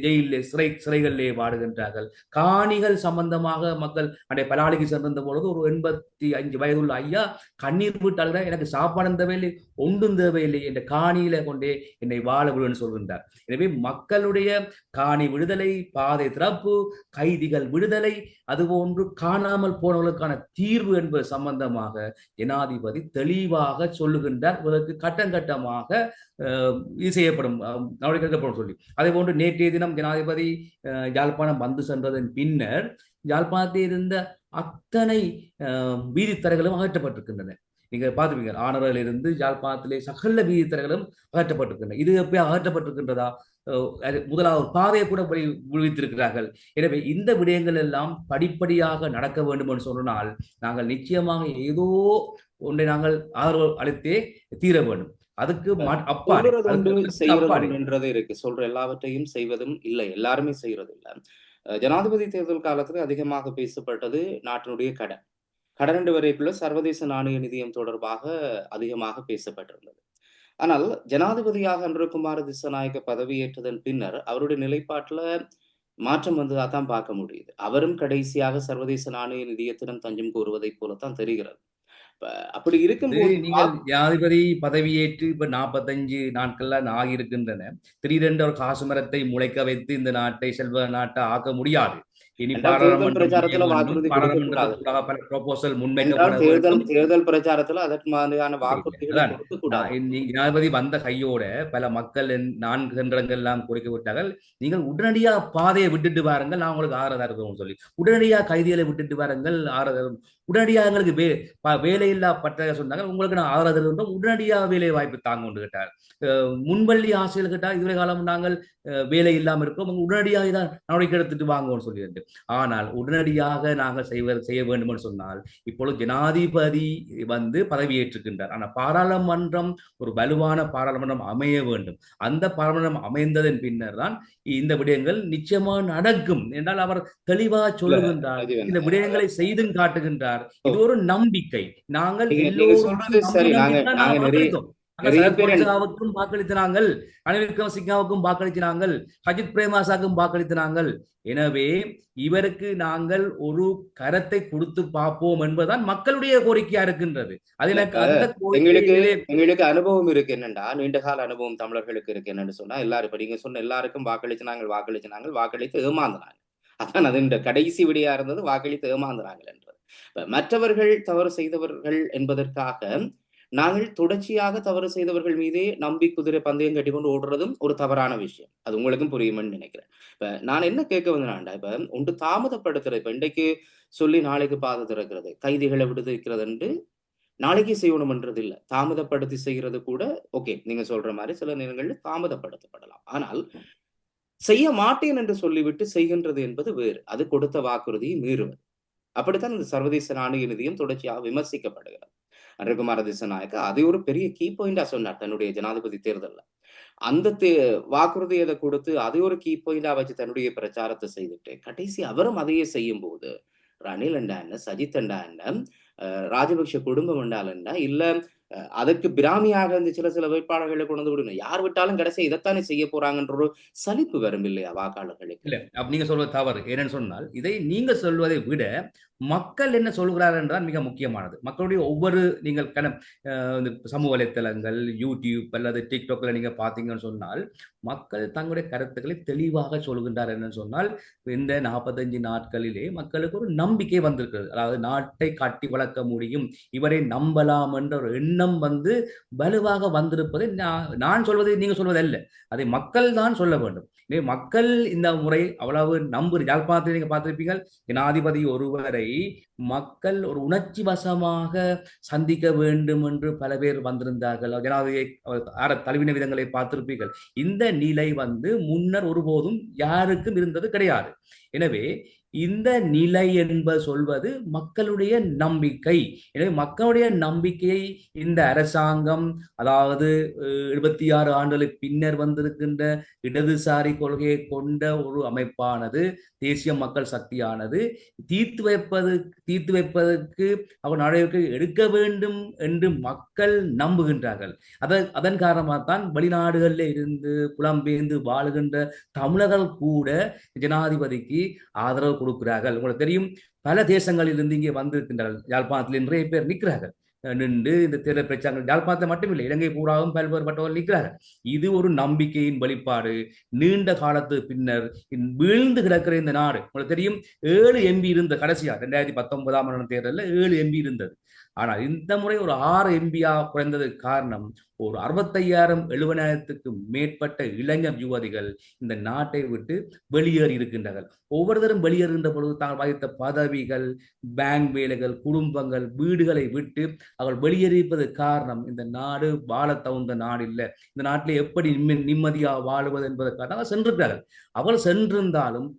ஜெயிலே சிறைகளிலே வாடுகின்றார்கள். காணிகள் சம்பந்தமாக மக்கள் பலாலிக்கு சென்றிருந்த பொழுது ஒரு 85 வயதுள்ள ஐயா கண்ணீர் விட்டால் எனக்கு சாப்பாடு தேவையில்லை, ஒன்றும் தேவையில்லை, என்ற காணியில கொண்டே என்னை வாழ விடுன்னு சொல்கின்றார். எனவே மக்களுடைய காணி விடுதலை, பாதை திறப்பு, கைதிகள் விடுதலை, அதுபோன்று காணாமல் போனவர்களுக்கான தீர்வு என்பது சம்பந்தமாக ஜனாதிபதி தெளிவாக சொல்லுகின்றார். இதற்கு கட்டம் கட்டமாக இது செய்யப்படும், நடவடிக்கை சொல்லி. அதே போன்று நேற்றைய தினம் ஜனாதிபதி யாழ்ப்பாணம் வந்து சென்றதன் பின்னர் யாழ்ப்பாணத்தில் இருந்த அத்தனை வீதித்தரைகளும் அகற்றப்பட்டிருக்கின்றன. நீங்க பார்த்துப்பீங்க, ஆனரில் இருந்து யாழ்ப்பாணத்திலே சகல வீதித்தரைகளும் அகற்றப்பட்டிருக்கின்றன. இது எப்படியா அகற்றப்பட்டிருக்கின்றதா? முதலாவது பாதையை கூட விடுவித்திருக்கிறார்கள். எனவே இந்த விடயங்கள் எல்லாம் படிப்படியாக நடக்க வேண்டும் என்று சொன்னால், நாங்கள் நிச்சயமாக ஏதோ ஒன்றை நாங்கள் ஆதரவு அளித்தே தீர வேண்டும். அதுக்கு இருக்கு. சொல்ற எல்லாவற்றையும் செய்வதும் இல்லை, எல்லாருமே செய்யறது இல்லை. ஜனாதிபதி தேர்தல் காலத்துல அதிகமாக பேசப்பட்டது நாட்டினுடைய கடன். கடனண்டு வரைக்குள்ள சர்வதேச நாணய நிதியம் தொடர்பாக அதிகமாக பேசப்பட்டிருந்தது. ஆனால் ஜனாதிபதியாக அன்றகுமார திசாநாயக்க பதவியேற்றதன் பின்னர் அவருடைய நிலைப்பாட்டுல மாற்றம் வந்ததாக பார்க்க முடியுது. அவரும் கடைசியாக சர்வதேச நாணய நிதியத்திடம் தஞ்சம் கோருவதை போலத்தான் தெரிகிறது. அப்படி இருக்கும்போது நீங்கள் ஜனாதிபதி பதவியேற்று இப்ப 45 நாட்கள்லாம் ஆகியிருக்கின்றன. திடீரென்று ஒரு காசு மரத்தை முளைக்க வைத்து இந்த நாட்டை செல்வ நாட்டை ஆக்க முடியாது. இனி தேர்தல் பிரச்சாரத்துல வாக்குறுதி தேர்தல் பிரச்சாரத்துல அதற்கு மாதிரியான வாக்குறுதிகளை ஜனாதிபதி வந்த கையோட பல மக்கள் 4 கண்டங்கள் எல்லாம் குறைக்க விட்டார்கள். நீங்கள் உடனடியா பாதையை விட்டுட்டு வாருங்கள், நான் உங்களுக்கு ஆறுதல் இருக்கும் சொல்லி உடனடியா கைதிகளை விட்டுட்டு வாருங்கள், ஆறுதல் உடனடியாக எங்களுக்கு வேலையில்லா பட்டதாக சொன்னாங்க, உங்களுக்கு நான் ஆதரவு இருந்தோம், உடனடியாக வேலை வாய்ப்பு தாங்க கொண்டு கேட்டார். முன்பள்ளி ஆசைகள் கேட்டால் இதுவரை காலம் நாங்கள் வேலை இல்லாமல் இருக்கோம், உடனடியாக தான் நடவடிக்கை எடுத்துட்டு வாங்குவோம்னு சொல்லியிருந்து. ஆனால் உடனடியாக நாங்கள் செய்ய வேண்டும் என்று சொன்னால், இப்பொழுது ஜனாதிபதி வந்து பதவியேற்றுக்கின்றார். ஆனால் பாராளுமன்றம் ஒரு வலுவான பாராளுமன்றம் அமைய வேண்டும். அந்த பாராளுமன்றம் அமைந்ததன் பின்னர் தான் இந்த விடயங்கள் நிச்சயமாக நடக்கும் என்றால் அவர் தெளிவாக சொல்லுகின்றார், இந்த விடயங்களை செய்தும் காட்டுகின்றார். இது ஒரு நம்பிக்கை. நாங்கள் நிறைய சரத் பேர் பொன்சேகாவுக்கும் வாக்களித்தினாங்கள், ரணில் விக்ரமசிங்காவுக்கும் வாக்களித்தினாங்கள், சஜித் பிரேமதாசவுக்கும் வாக்களித்தினாங்கள். எனவே இவருக்கு நாங்கள் ஒரு கரத்தை கொடுத்து பார்ப்போம் என்பதுதான் மக்களுடைய கோரிக்கையா இருக்கின்றது. அது இல்ல எனக்கு இப்ப அந்த எங்களுக்கு கோரிக்கையிலே எங்களுக்கு அனுபவம் இருக்கு என்னண்டா, நீண்ட கால அனுபவம் தமிழர்களுக்கு இருக்கு என்னன்னு சொன்னா, எல்லாரும் இப்ப நீங்க சொன்ன எல்லாருக்கும் வாக்களிச்சு வாக்களித்து ஏமாந்துனாங்க. அதான் அது இந்த கடைசி விடையா இருந்தது, வாக்களித்து ஏமாந்துனாங்கள் என்றது. இப்ப மற்றவர்கள் தவறு செய்தவர்கள் என்பதற்காக நாங்கள் தொடர்ச்சியாக தவறு செய்தவர்கள் மீதே நம்பி குதிரை பந்தயம் கட்டிக்கொண்டு ஓடுறதும் ஒரு தவறான விஷயம். அது உங்களுக்கும் புரியுமென்னு நினைக்கிறேன். இப்ப நான் என்ன கேட்க வந்தேன்டா, இப்ப ஒன்று தாமதப்படுத்துறது, இப்ப இன்றைக்கு சொல்லி நாளைக்கு பாதை திறக்கிறது, கைதிகளை விடுவிக்கிறது என்று நாளைக்கே செய்யணும்ன்றது இல்ல. தாமதப்படுத்தி செய்கிறது கூட ஓகே. நீங்க சொல்ற மாரி சில நேரங்கள்ல தாமதப்படுத்தப்படலாம். ஆனால் செய்ய மாட்டேன் என்று சொல்லிவிட்டு செய்கின்றது என்பது வேறு. அது கொடுத்த வாக்குறுதியை மீறுவது. அப்படித்தான் இந்த சர்வதேச நாணய நிதியம் தொடர்ச்சியாக விமர்சிக்கப்படுகிறது. அன்றகுமார திசாநாயக்க அதை ஒரு பெரிய கீ பாயிண்டா சொன்னார் தன்னுடைய ஜனாதிபதி தேர்தல்ல. அந்த வாக்குறுதியை கொடுத்து அதை ஒரு கீ பாயிண்டா வச்சு தன்னுடைய பிரச்சாரத்தை செய்துட்டு, கடைசி அவரும் அதையே செய்யும்போது, ரணில் என்றா என்ன, சஜித் என்றா என்ன, ராஜபக்ஷ குடும்பம் என்றால் என்ன, இல்ல அதற்கு பிராமியாக இருந்து சில வேட்பாளர்களை கொண்டு வந்து விடணும். யார் விட்டாலும் கடைசியா இதைத்தானே செய்ய போறாங்கன்ற ஒரு சலிப்பு வரும் இல்லையா வாக்காளர்களுக்கு? இல்ல நீங்க சொல்வது தவறு. ஏனென்னு சொன்னால், இதை நீங்க சொல்வதை விட மக்கள் என்ன சொல்கிறார்கள் என்றுதான் மிக முக்கியமானது. மக்களுடைய ஒவ்வொரு நீங்கள் இந்த சமூக வலைத்தளங்கள், யூடியூப் அல்லது டிக்டாக்ல நீங்க பார்த்தீங்கன்னு சொன்னால், மக்கள் தங்களுடைய கருத்துக்களை தெளிவாக சொல்கின்றார் என்னன்னு சொன்னால், இந்த 45 நாட்களிலே மக்களுக்கு ஒரு நம்பிக்கை வந்திருக்கிறது. அதாவது நாட்டை கட்டி வளர்க்க முடியும், இவரை நம்பலாம் என்ற ஒரு எண்ணம் வந்து வலுவாக வந்திருப்பதை நான் சொல்வதை நீங்க சொல்வது அல்ல. அதை மக்கள் தான் சொல்ல வேண்டும். மக்கள் இந்த முறை அவ்வளவு யாழ்ப்பாணத்தில் நீங்க பார்த்திருப்பீர்கள், ஜனாதிபதி ஒருவரை மக்கள் ஒரு உணர்ச்சி வசமாக சந்திக்க வேண்டும் என்று பல பேர் வந்திருந்தார்கள். ஜனாதிபதியை தழுவின விதங்களை பார்த்திருப்பீர்கள். இந்த நிலை வந்து முன்னர் ஒருபோதும் யாருக்கும் இருந்தது கிடையாது. எனவே இந்த நிலை என்பது சொல்வது மக்களுடைய நம்பிக்கை. எனவே மக்களுடைய நம்பிக்கையை இந்த அரசாங்கம், அதாவது 76 ஆண்டுகளுக்கு பின்னர் வந்திருக்கின்ற இடதுசாரி கொள்கையை கொண்ட ஒரு அமைப்பானது, தேசிய மக்கள் சக்தியானது தீர்த்து வைப்பதற்கு அவர் நடவடிக்கை எடுக்க வேண்டும் என்று மக்கள் நம்புகின்றார்கள். அதன் காரணமாகத்தான் வெளிநாடுகளில் இருந்து புலம்பெயர்ந்து வாழுகின்ற தமிழர்கள் கூட ஜனாதிபதிக்கு ஆதரவு கொடுக்கிறார்கள். உங்களுக்கு தெரியும், பல தேசங்களில் இருந்து இங்கே வந்திருக்கின்றார்கள். யாழ்ப்பாணத்தில் நிறைய பேர் நிற்கிறார்கள். நின்று இந்த தேர்தல் பிரச்சாரங்கள் யாழ்ப்பாணத்தில் மட்டுமில்லை, இலங்கை பூராவும் பல்வேறுபட்டவர்கள் நிற்கிறார்கள். இது ஒரு நம்பிக்கையின் வெளிப்பாடு. நீண்ட காலத்து பின்னர் வீழ்ந்து கிடக்கிற இந்த நாடு, உங்களுக்கு தெரியும், 7 எம்பி இருந்த கடைசியா 2019 தேர்தலில் 7 எம்பி இருந்தது. ஆனால் இந்த முறை ஒரு 6 எம்பியா குறைந்ததுக்கு காரணம், ஒரு 65,000-70,000த்துக்கு மேற்பட்ட இளைஞர் யுவதிகள் இந்த நாட்டை விட்டு வெளியேறி இருக்கின்றார்கள். ஒவ்வொருத்தரும் வெளியேறுகின்ற பொழுது தாங்கள் வகித்த பதவிகள், பேங்க் வேலைகள், குடும்பங்கள், வீடுகளை விட்டு அவர்கள் வெளியேறிப்பது காரணம், இந்த நாடு வாழ தகுந்த நாடு இல்லை, இந்த நாட்டில் எப்படி நிம்மதியாக வாழுவது என்பதற்காக சென்றிருக்கிறார்கள். அவர்கள் சென்றிருந்தாலும்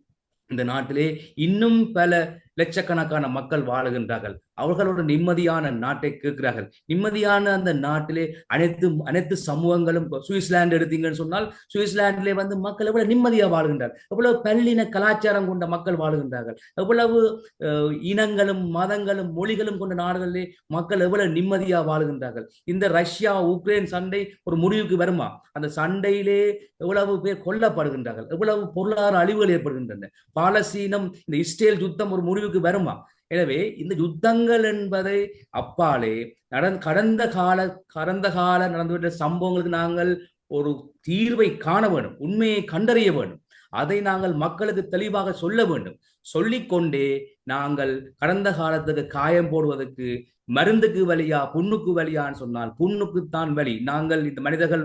இந்த நாட்டிலே இன்னும் பல லட்சக்கணக்கான மக்கள் வாழுகின்றார்கள். அவர்களோட நிம்மதியான நாட்டை கேட்கிறார்கள். நிம்மதியான அந்த நாட்டிலே அனைத்து சமூகங்களும், சுவிட்சர்லாந்து எடுத்தீங்கன்னு சொன்னால், சுவிட்சர்லாண்டிலே வந்து மக்கள் எவ்வளவு நிம்மதியா வாழ்கின்றார்கள், எவ்வளவு பல்லின கலாச்சாரம் கொண்ட மக்கள் வாழ்கின்றார்கள், எவ்வளவு இனங்களும் மதங்களும் மொழிகளும் கொண்ட நாடுகளிலே மக்கள் எவ்வளவு நிம்மதியா வாழ்கின்றார்கள். இந்த ரஷ்யா உக்ரைன் சண்டை ஒரு முடிவுக்கு வருமா? அந்த சண்டையிலே எவ்வளவு பேர் கொல்லப்படுகின்றார்கள், எவ்வளவு பொருளாதார அழிவுகள் ஏற்படுகின்றன. பாலஸ்தீனம், இந்த இஸ்ரேல் யுத்தம் ஒரு முடிவுக்கு வருமா? எனவே இந்த யுத்தங்கள் என்பதை அப்பாலே கடந்த கால நடந்துவிட்ட சம்பவங்களுக்கு நாங்கள் ஒரு தீர்வை காண வேண்டும், உண்மையை கண்டறிய வேண்டும். அதை நாங்கள் மக்களுக்கு தெளிவாக சொல்ல வேண்டும். சொல்லிக்கொண்டே நாங்கள் கடந்த காலத்துக்கு காயம் போடுவதற்கு மருந்துக்கு வலியா புண்ணுக்கு வலியான்னு சொன்னால், புண்ணுக்குத்தான் வலி. நாங்கள் இந்த மனிதர்கள்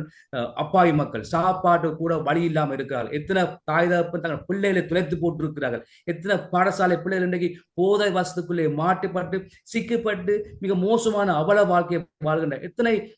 அப்பாவி மக்கள், சாப்பாட்டு கூட வழி இல்லாமல் இருக்கிறார்கள். எத்தனை தாய் தகப்பன் தங்கள் பிள்ளைகளை துளைத்து போட்டிருக்கிறார்கள். எத்தனை பாடசாலை பிள்ளைகள் இன்றைக்கு போதை வசத்துக்குள்ளே மாட்டுப்பட்டு சிக்கப்பட்டு மிக மோசமான அவல வாழ்க்கையை வாழ்கின்ற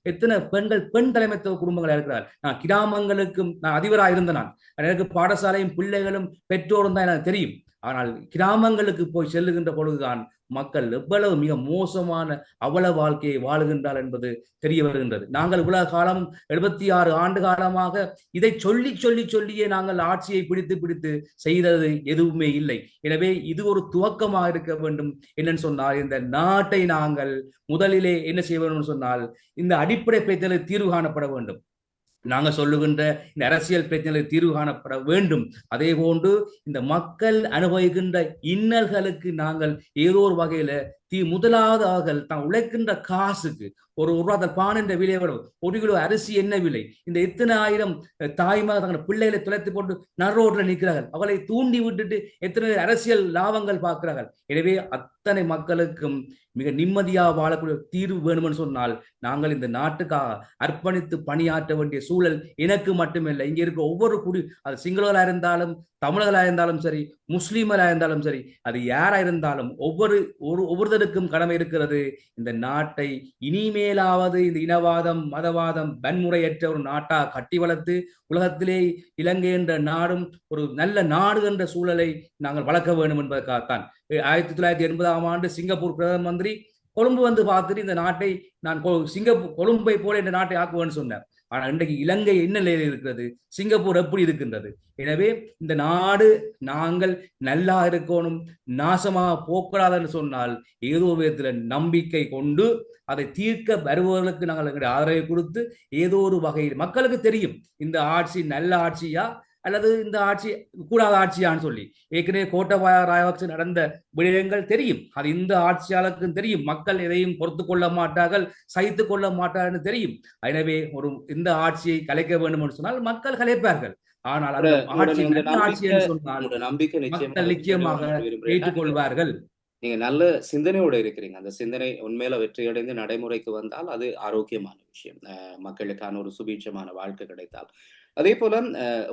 எத்தனை பெண்கள், பெண் தலைமைத்துவ குடும்பங்கள் இருக்கிறார்கள். நான் கிராமங்களுக்கும் நான் அதிபராக இருந்த நான், எனக்கு பாடசாலையும் பிள்ளைகளும் பெற்றோரும் தான் எனக்கு தெரியும். ஆனால் கிராமங்களுக்கு போய் செல்லுகின்ற பொழுதுதான் மக்கள் எவ்வளவு மிக மோசமான அவல வாழ்க்கையை வாழுகின்றார் என்பது தெரிய வருகின்றது. நாங்கள் இவ்வளவு காலம் 76 ஆண்டு காலமாக இதை சொல்லி சொல்லி சொல்லியே நாங்கள் ஆட்சியை பிடித்து பிடித்து செய்தது எதுவுமே இல்லை. எனவே இது ஒரு துவக்கமாக இருக்க வேண்டும். என்னன்னு சொன்னால் இந்த நாட்டை நாங்கள் முதலிலே என்ன செய்ய வேண்டும் சொன்னால் இந்த அடிப்படை பிரச்சனைகளுக்கு தீர்வு காணப்பட வேண்டும். நாங்கள் சொல்லுகின்ற இந்த அரசியல் பிரச்சனைகளுக்கு தீர்வு காணப்பட வேண்டும். அதே போன்று இந்த மக்கள் அனுபவிக்கின்ற இன்னல்களுக்கு நாங்கள் ஏதோ ஒரு வகையில முதலாவதாக தான் உழைக்கின்ற காசுக்கு ஒரு ரூபா பான் என்ற விலை எவ்வளவு, 1 கிலோ அரிசி என்ன விலை, இந்த எத்தனை ஆயிரம் தாய்மார் தங்கள் பிள்ளைகளை துளைத்து போட்டு நரோட்ல நிற்கிறார்கள், அவளை தூண்டி விட்டுட்டு எத்தனை அரசியல் லாபங்கள் பார்க்கிறார்கள். எனவே அத்தனை மக்களுக்கும் மிக நிம்மதியாக வாழக்கூடிய தீர்வு வேணும்னு சொன்னால் நாங்கள் இந்த நாட்டுக்காக அர்ப்பணித்து பணியாற்ற வேண்டிய சூழல் எனக்கு மட்டுமில்லை, இங்க இருக்க ஒவ்வொரு குடி, அது சிங்களர்களா இருந்தாலும் தமிழர்களா இருந்தாலும் சரி, முஸ்லீம்களா இருந்தாலும் சரி, அது யாரா இருந்தாலும் ஒவ்வொருத்தருக்கும் கடமை இருக்கிறது. இந்த நாட்டை இனிமேலாவது இந்த இனவாதம் மதவாதம் வன்முறையற்ற ஒரு நாட்டா கட்டி வளர்த்து உலகத்திலே இலங்கை என்ற நாடும் ஒரு நல்ல நாடு என்ற சூழலை நாங்கள் வளர்க்க வேண்டும் என்பதற்காகத்தான் 1980ஆம் ஆண்டு சிங்கப்பூர் பிரதம மந்திரி கொழும்பு வந்து பார்த்துட்டு இந்த நாட்டை நான் கொழும்பை போல இந்த நாட்டை ஆக்குவேன்னு சொன்னார். ஆனா இன்றைக்கு இலங்கை என்ன நிலையில் இருக்கிறது, சிங்கப்பூர் எப்படி இருக்கின்றது? எனவே இந்த நாடு நாங்கள் நல்லா இருக்கணும், நாசமாக போக்கூடாதுன்னு சொன்னால் ஏதோ ஒரு விதத்துல நம்பிக்கை கொண்டு அதை தீர்க்க வருபவர்களுக்கு நாங்கள் எங்களுடைய ஆதரவை கொடுத்து ஏதோ ஒரு வகையில் மக்களுக்கு தெரியும் இந்த ஆட்சி நல்ல ஆட்சியா அல்லது இந்த ஆட்சி கூடாத ஆட்சியான்னு சொல்லி. ஏற்கனவே கோட்டாபய ராஜபக்ச நடந்த விடயங்கள் தெரியும், அது இந்த ஆட்சியாளருக்கும் தெரியும். மக்கள் எதையும் பொறுத்து கொள்ள மாட்டார்கள், சகித்து கொள்ள மாட்டார்கள் தெரியும். எனவே இந்த ஆட்சியை கலைக்க வேண்டும் என்று சொன்னால் மக்கள் கலைப்பார்கள். ஆனால் அந்த ஆட்சி நல்ல ஆட்சி என்று சொன்னால் மக்கள் நிச்சயமாக ஏற்றுக்கொள்வார்கள். நீங்க நல்ல சிந்தனையோட இருக்கிறீங்க. அந்த சிந்தனை உண்மையில வெற்றியடைந்து நடைமுறைக்கு வந்தால் அது ஆரோக்கியமான விஷயம். மக்களுக்கான ஒரு சுபீட்சமான வாழ்க்கை கிடைத்தால். அதே போல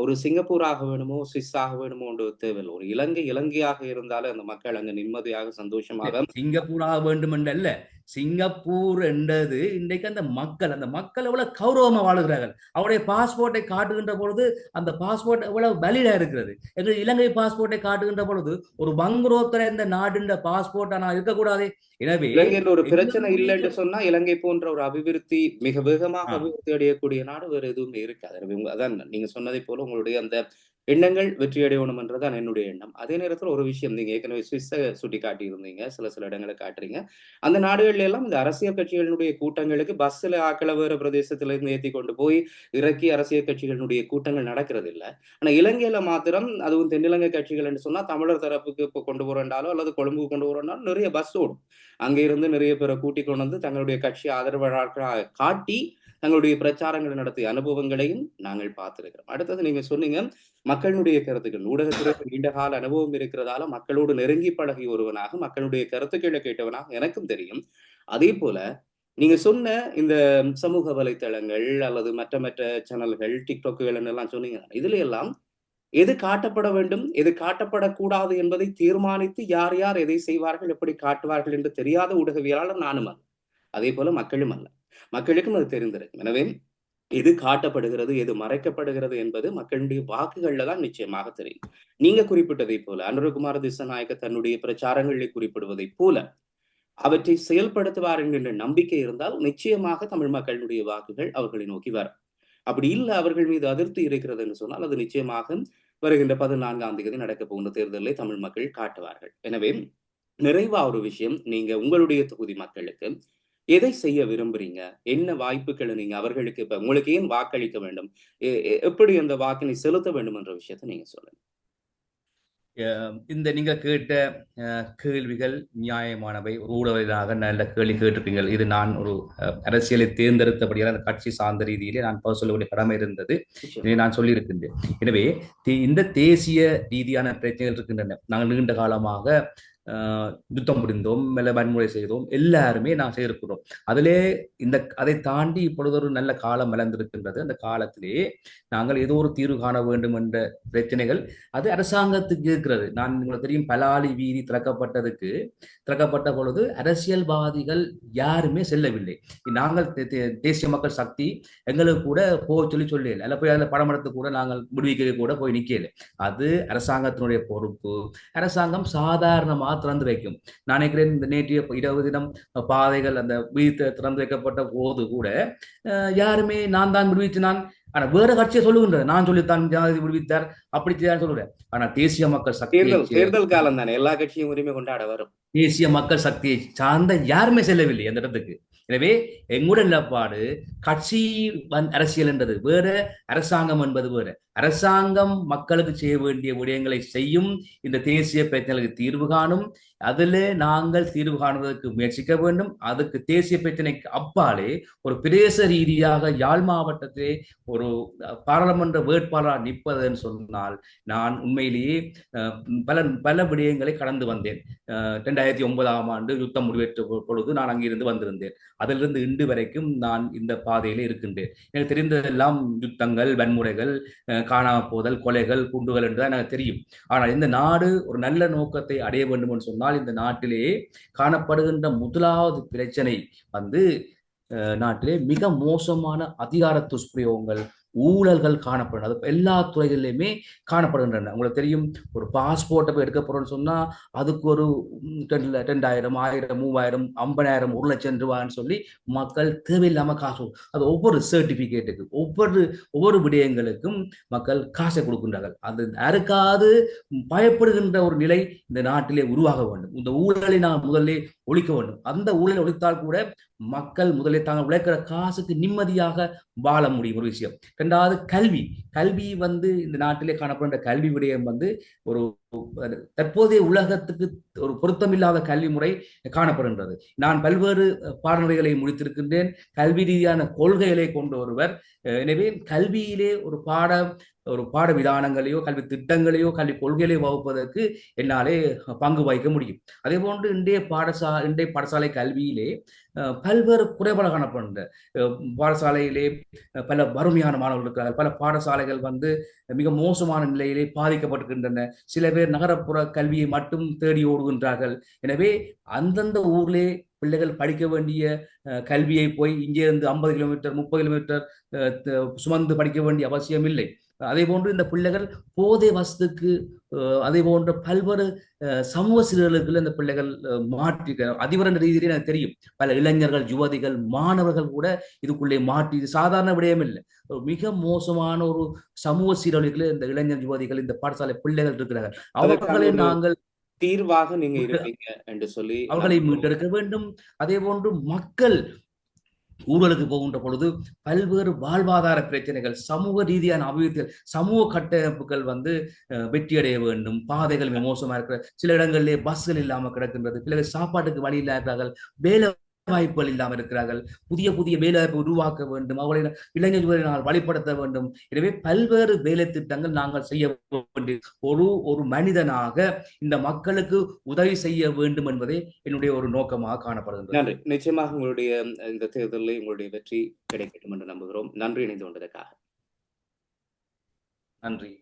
ஒரு சிங்கப்பூர் ஆக வேணுமோ, சுவிஸ் ஆக வேணுமோ என்று தேவையில்லை. ஒரு இலங்கையாக இருந்தாலும் அந்த மக்கள் அங்க நிம்மதியாக சந்தோஷமாக சிங்கப்பூர் ஆக வேண்டும் என்றல்ல, சிங்கப்பூர் என்றது இன்றைக்கு அந்த மக்கள் எவ்வளவு கௌரவமா வாழுகிறார்கள். அவருடைய பாஸ்போர்ட்டை காட்டுகின்ற பொழுது அந்த பாஸ்போர்ட் எவ்வளவு வலிடா இருக்கிறது. எங்கள் இலங்கை பாஸ்போர்ட்டை காட்டுகின்ற பொழுது ஒரு வங்குரோத்தர இந்த நாடுன்ற பாஸ்போர்ட் ஆனால் இருக்கக்கூடாது. எனவே இலங்கையில் ஒரு பிரச்சனை இல்லை என்று சொன்னா இலங்கை போன்ற ஒரு அபிவிருத்தி மிக வேகமாக அபிவிருத்தி அடையக்கூடிய நாடு வேற எதுவுமே இருக்காது. அதான் நீங்க சொன்னதை போல உங்களுடைய அந்த எண்ணங்கள் வெற்றி அடையணும் என்றுதான் என்னுடைய எண்ணம். அதே நேரத்தில் ஒரு விஷயம், நீங்க ஏற்கனவே சுவிஸை சுட்டி காட்டியிருந்தீங்க, சில இடங்களை காட்டுறீங்க. அந்த நாடுகள்ல எல்லாம் இந்த அரசியல் கட்சிகளினுடைய கூட்டங்களுக்கு பஸ்ல ஆக்களை வேற பிரதேசத்துல இருந்து ஏற்றி கொண்டு போய் இறக்கி அரசியல் கட்சிகளினுடைய கூட்டங்கள் நடக்கிறது இல்லை. ஆனா இலங்கையில மாத்திரம், அதுவும் தென்னிலங்கை கட்சிகள் என்று சொன்னா தமிழர் தரப்புக்கு இப்போ கொண்டு போறோண்டாலோ அல்லது கொழும்புக்கு கொண்டு போறோம்னாலும் நிறைய பஸ் ஓடும். அங்க இருந்து நிறைய பேரை கூட்டிக் கொண்டு வந்து தங்களுடைய கட்சி ஆதரவாளர்களாக காட்டி தங்களுடைய பிரச்சாரங்களை நடத்திய அனுபவங்களையும் நாங்கள் பார்த்திருக்கிறோம். அடுத்தது நீங்க சொன்னீங்க மக்களுடைய கருத்துக்கள், ஊடகத்திற்கு நீண்ட கால அனுபவம் இருக்கிறதால மக்களோடு நெருங்கி பழகி ஒருவனாக மக்களுடைய கருத்துக்களை கேட்டவனாக எனக்கும் தெரியும். அதே போல நீங்க சொன்ன இந்த சமூக வலைத்தளங்கள் அல்லது மற்ற சேனல்கள், டிக்டாக்குகள் எல்லாம் சொன்னீங்க. இதுல எல்லாம் எது காட்டப்பட வேண்டும், எது காட்டப்படக்கூடாது என்பதை தீர்மானித்து யார் யார் எதை செய்வார்கள், எப்படி காட்டுவார்கள் என்று தெரியாத ஊடகவியலாளர் நானும் அல்ல. அதே போல மக்களும் அல்ல. மக்களுக்கும் அது தெரிந்திருக்கும். எனவே எது காட்டப்படுகிறது, எது மறைக்கப்படுகிறது என்பது மக்களுடைய வாக்குகள்ல தான் நிச்சயமாக தெரியும். நீங்க குறிப்பிட்டதை போல அனுரகுமார திசாநாயக்க தன்னுடைய பிரச்சாரங்களில் குறிப்பிடுவதை போல அவற்றை செயல்படுத்துவார் என்கின்ற நம்பிக்கை இருந்தால் நிச்சயமாக தமிழ் மக்களுடைய வாக்குகள் அவர்களை நோக்கி வரும். அப்படி இல்லை, அவர்கள் மீது அதிருப்தி இருக்கிறது என்று சொன்னால் அது நிச்சயமாக வருகின்ற 14ஆம் தேதி நடக்க போகின்ற தேர்தலை தமிழ் மக்கள் காட்டுவார்கள். எனவே நிறைவா ஒரு விஷயம், நீங்க உங்களுடைய தொகுதி மக்களுக்கு எதை செய்ய விரும்புறீங்க, என்ன வாய்ப்புகளை நீங்க அவர்களுக்கு, இப்ப உங்களுக்கு ஏன் வாக்களிக்க வேண்டும், எப்படி அந்த வாக்கினை செலுத்த வேண்டும் என்ற விஷயத்தை நீங்க சொல்லுங்க. இந்த நீங்க கேட்ட கேள்விகள் நியாயமானவை, ஊடகமாக நல்ல கேள்வி கேட்டிருப்பீங்கள். இது நான் ஒரு அரசியலை தேர்ந்தெடுத்தபடியால் அந்த கட்சி சார்ந்த ரீதியிலே நான் சொல்ல வேண்டிய கடமை இருந்தது, நான் சொல்லியிருக்கின்றேன். எனவே இந்த தேசிய ரீதியான பிரச்சனைகள் இருக்கின்றன. நாங்கள் நீண்ட காலமாக யுத்தம் புரிந்தோம், மேல வன்முறை செய்தோம், எல்லாருமே நான் செய்திருக்கிறோம். அதிலே அதை தாண்டி இப்பொழுது ஒரு நல்ல காலம் மலர்ந்திருக்கின்றது. அந்த காலத்திலே நாங்கள் ஏதோ ஒரு தீர்வு காண வேண்டும் என்ற பிரச்சனைகள் அது அரசாங்கத்துக்கு இருக்கிறது. நான் உங்களுக்கு தெரியும், பலாலி வீதி திறக்கப்பட்ட பொழுது அரசியல்வாதிகள் யாருமே செல்லவில்லை. நாங்கள் தேசிய மக்கள் சக்தி எங்களுக்கு கூட சொல்லி அல்ல போய் அதில் படம் எடுத்து கூட நாங்கள் விடுவிக்க கூட போய் நிற்கல. அது அரசாங்கத்தினுடைய பொறுப்பு. அரசாங்கம் சாதாரணமாக திறந்து வைக்கும். நான் நினைக்கிறேன் இந்த நேற்றைய 20 தினம் பாதைகள் அந்த வீடு திறந்து வைக்கப்பட்ட போது கூட யாருமே நான் தான் விடுவிச்சினான், ஆனா வேற கட்சியை சொல்லுகின்றது நான் சொல்லித்தான் ஜனாதிபதி விடுவித்தார் அப்படி சொல்லுறேன். ஆனா தேசிய மக்கள் சக்தியை தேர்தல் காலம் தானே, எல்லா கட்சியும் உரிமை கொண்டாட வரும். தேசிய மக்கள் சக்தியை சார்ந்த யாருமே செல்லவில்லை அந்த இடத்துக்கு. எனவே எங்களுடைய நிலப்பாடு கட்சி அரசியல் என்றது வேற, அரசாங்கம் என்பது வேற. அரசாங்கம் மக்களுக்கு செய்ய வேண்டிய விடயங்களை செய்யும், இந்த தேசிய பிரச்சனைகளுக்கு தீர்வு காணும். அதில் நாங்கள் தீர்வு காணுவதற்கு முயற்சிக்க வேண்டும். அதுக்கு தேசிய பிரச்சனைக்கு அப்பாலே ஒரு பிரதேச ரீதியாக யாழ் மாவட்டத்திலே ஒரு பாராளுமன்ற வேட்பாளராக நிற்பதுன்னு சொன்னால் நான் உண்மையிலேயே பல விடயங்களை கடந்து வந்தேன். 2009ஆம் ஆண்டு யுத்தம் முடிவெற்ற பொழுது நான் அங்கிருந்து வந்திருந்தேன். அதிலிருந்து இன்று வரைக்கும் நான் இந்த பாதையில இருக்கின்றேன். எனக்கு தெரிந்ததெல்லாம் யுத்தங்கள், வன்முறைகள், காணாமல் போதல், கொலைகள், குண்டுகள் என்றுதான் எனக்கு தெரியும். ஆனால் இந்த நாடு ஒரு நல்ல நோக்கத்தை அடைய வேண்டும் என்று சொன்னால் இந்த நாட்டிலேயே காணப்படுகின்ற முதலாவது பிரச்சனை வந்து நாட்டிலே மிக மோசமான அதிகார துஷ்பிரயோகங்கள், ஊழல்கள் காணப்படுறது எல்லா துறைகளிலுமே காணப்படுகின்றன. உங்களுக்கு தெரியும், ஒரு பாஸ்போர்ட்டை போய் எடுக்க போறோம்னு சொன்னா அதுக்கு ஒரு 2000, 1000, 3000, 50,000, 1,00,000 ரூபான்னு சொல்லி மக்கள் தேவையில்லாம காசு, அது ஒவ்வொரு சர்டிபிகேட்டுக்கு ஒவ்வொரு விடயங்களுக்கும் மக்கள் காசை கொடுக்கின்றார்கள். அது யாருக்காவது பயப்படுகின்ற ஒரு நிலை இந்த நாட்டிலே உருவாக வேண்டும். இந்த ஊழலை நான் முதல்ல ஒழிக்க வேண்டும். அந்த ஊழலை ஒழித்தால் கூட மக்கள் முதலில் தாங்கள் உழைக்கிற காசுக்கு நிம்மதியாக வாழ முடியும். ஒரு விஷயம். இரண்டாவது கல்வி இந்த நாட்டிலே காணப்படுகின்ற கல்வி விடயம் ஒரு தற்போதைய உலகத்துக்கு ஒரு பொருத்தமில்லாத கல்வி முறை காணப்படுகின்றது. நான் பல்வேறு பாடநெறிகளை முடித்திருக்கின்றேன். கல்வி ரீதியான கொள்கைகளை கொண்டு ஒருவர். எனவே கல்வியிலே ஒரு பாட விதானங்களையோ கல்வி திட்டங்களையோ கல்வி கொள்கைகளையோ வகுப்பதற்கு என்னாலே பங்கு வகிக்க முடியும். அதே போன்று இன்றைய பாடசாலை கல்வியிலே பல்வேறு குறைபாடு காணப்படுகின்ற பாடசாலையிலே பல வறுமையான மாணவர்கள் இருக்கிறார்கள். பல பாடசாலைகள் மிக மோசமான நிலையிலே பாதிக்கப்பட்டிருக்கின்றன. சில பேர் நகரப்புற கல்வியை மட்டும் தேடி ஓடுகின்றார்கள். எனவே அந்தந்த ஊரிலே பிள்ளைகள் படிக்க வேண்டிய கல்வியை போய் இங்கே இருந்து 50 கிலோமீட்டர் 30 கிலோமீட்டர் சுமந்து படிக்க வேண்டிய அவசியம் இல்லை. அதே போன்று இந்த பிள்ளைகள் போதை வசத்துக்கு அதே போன்ற பல்வேறு சமூக சீரர்களுக்கு இந்த பிள்ளைகள் மாற்றி அதிபரண்ட ரீதியிலே எனக்கு தெரியும். பல இளைஞர்கள், யுவதிகள், மாணவர்கள் கூட இதுக்குள்ளே மாற்றி, இது சாதாரண விடயம் இல்லை. மிக மோசமான ஒரு சமூக சீரழிவுகளில் இந்த இளைஞர், யுவதிகள், இந்த பாடசாலை பிள்ளைகள் இருக்கிறார்கள். அவர்களை நாங்கள் தீர்வாக நீங்க இருப்பீங்க என்று சொல்லி அவர்களை மீட்டெடுக்க வேண்டும். அதே போன்று மக்கள் ஊழலுக்கு போகின்ற பொழுது பல்வேறு வாழ்வாதார பிரச்சனைகள், சமூக ரீதியான அபிவிருத்திகள், சமூக கட்டமைப்புகள் வெற்றியடைய வேண்டும். பாதைகள் மோசமா இருக்கிற சில இடங்களிலே பஸ்கள் இல்லாமல் கிடக்கின்றது. பிள்ளைகள் சாப்பாட்டுக்கு வழி இல்லாதவர்கள், வேலை வாய்ப்புகள் இல்லாமல் இருக்கிறார்கள். புதிய வேலை வாய்ப்பு உருவாக்க வேண்டும். அவர்களை இளைஞர்கள் வழிபடுத்த வேண்டும். எனவே பல்வேறு வேலை திட்டங்கள் நாங்கள் செய்ய வேண்டிய ஒரு மனிதனாக இந்த மக்களுக்கு உதவி செய்ய வேண்டும் என்பதே என்னுடைய ஒரு நோக்கமாக காணப்படுகின்றது. நன்றி. நிச்சயமாக உங்களுடைய இந்த தேர்தலில் உங்களுடைய வெற்றி கிடைக்கட்டும் என்று நம்புகிறோம். நன்றி இணைந்து கொண்டதற்காக. நன்றி.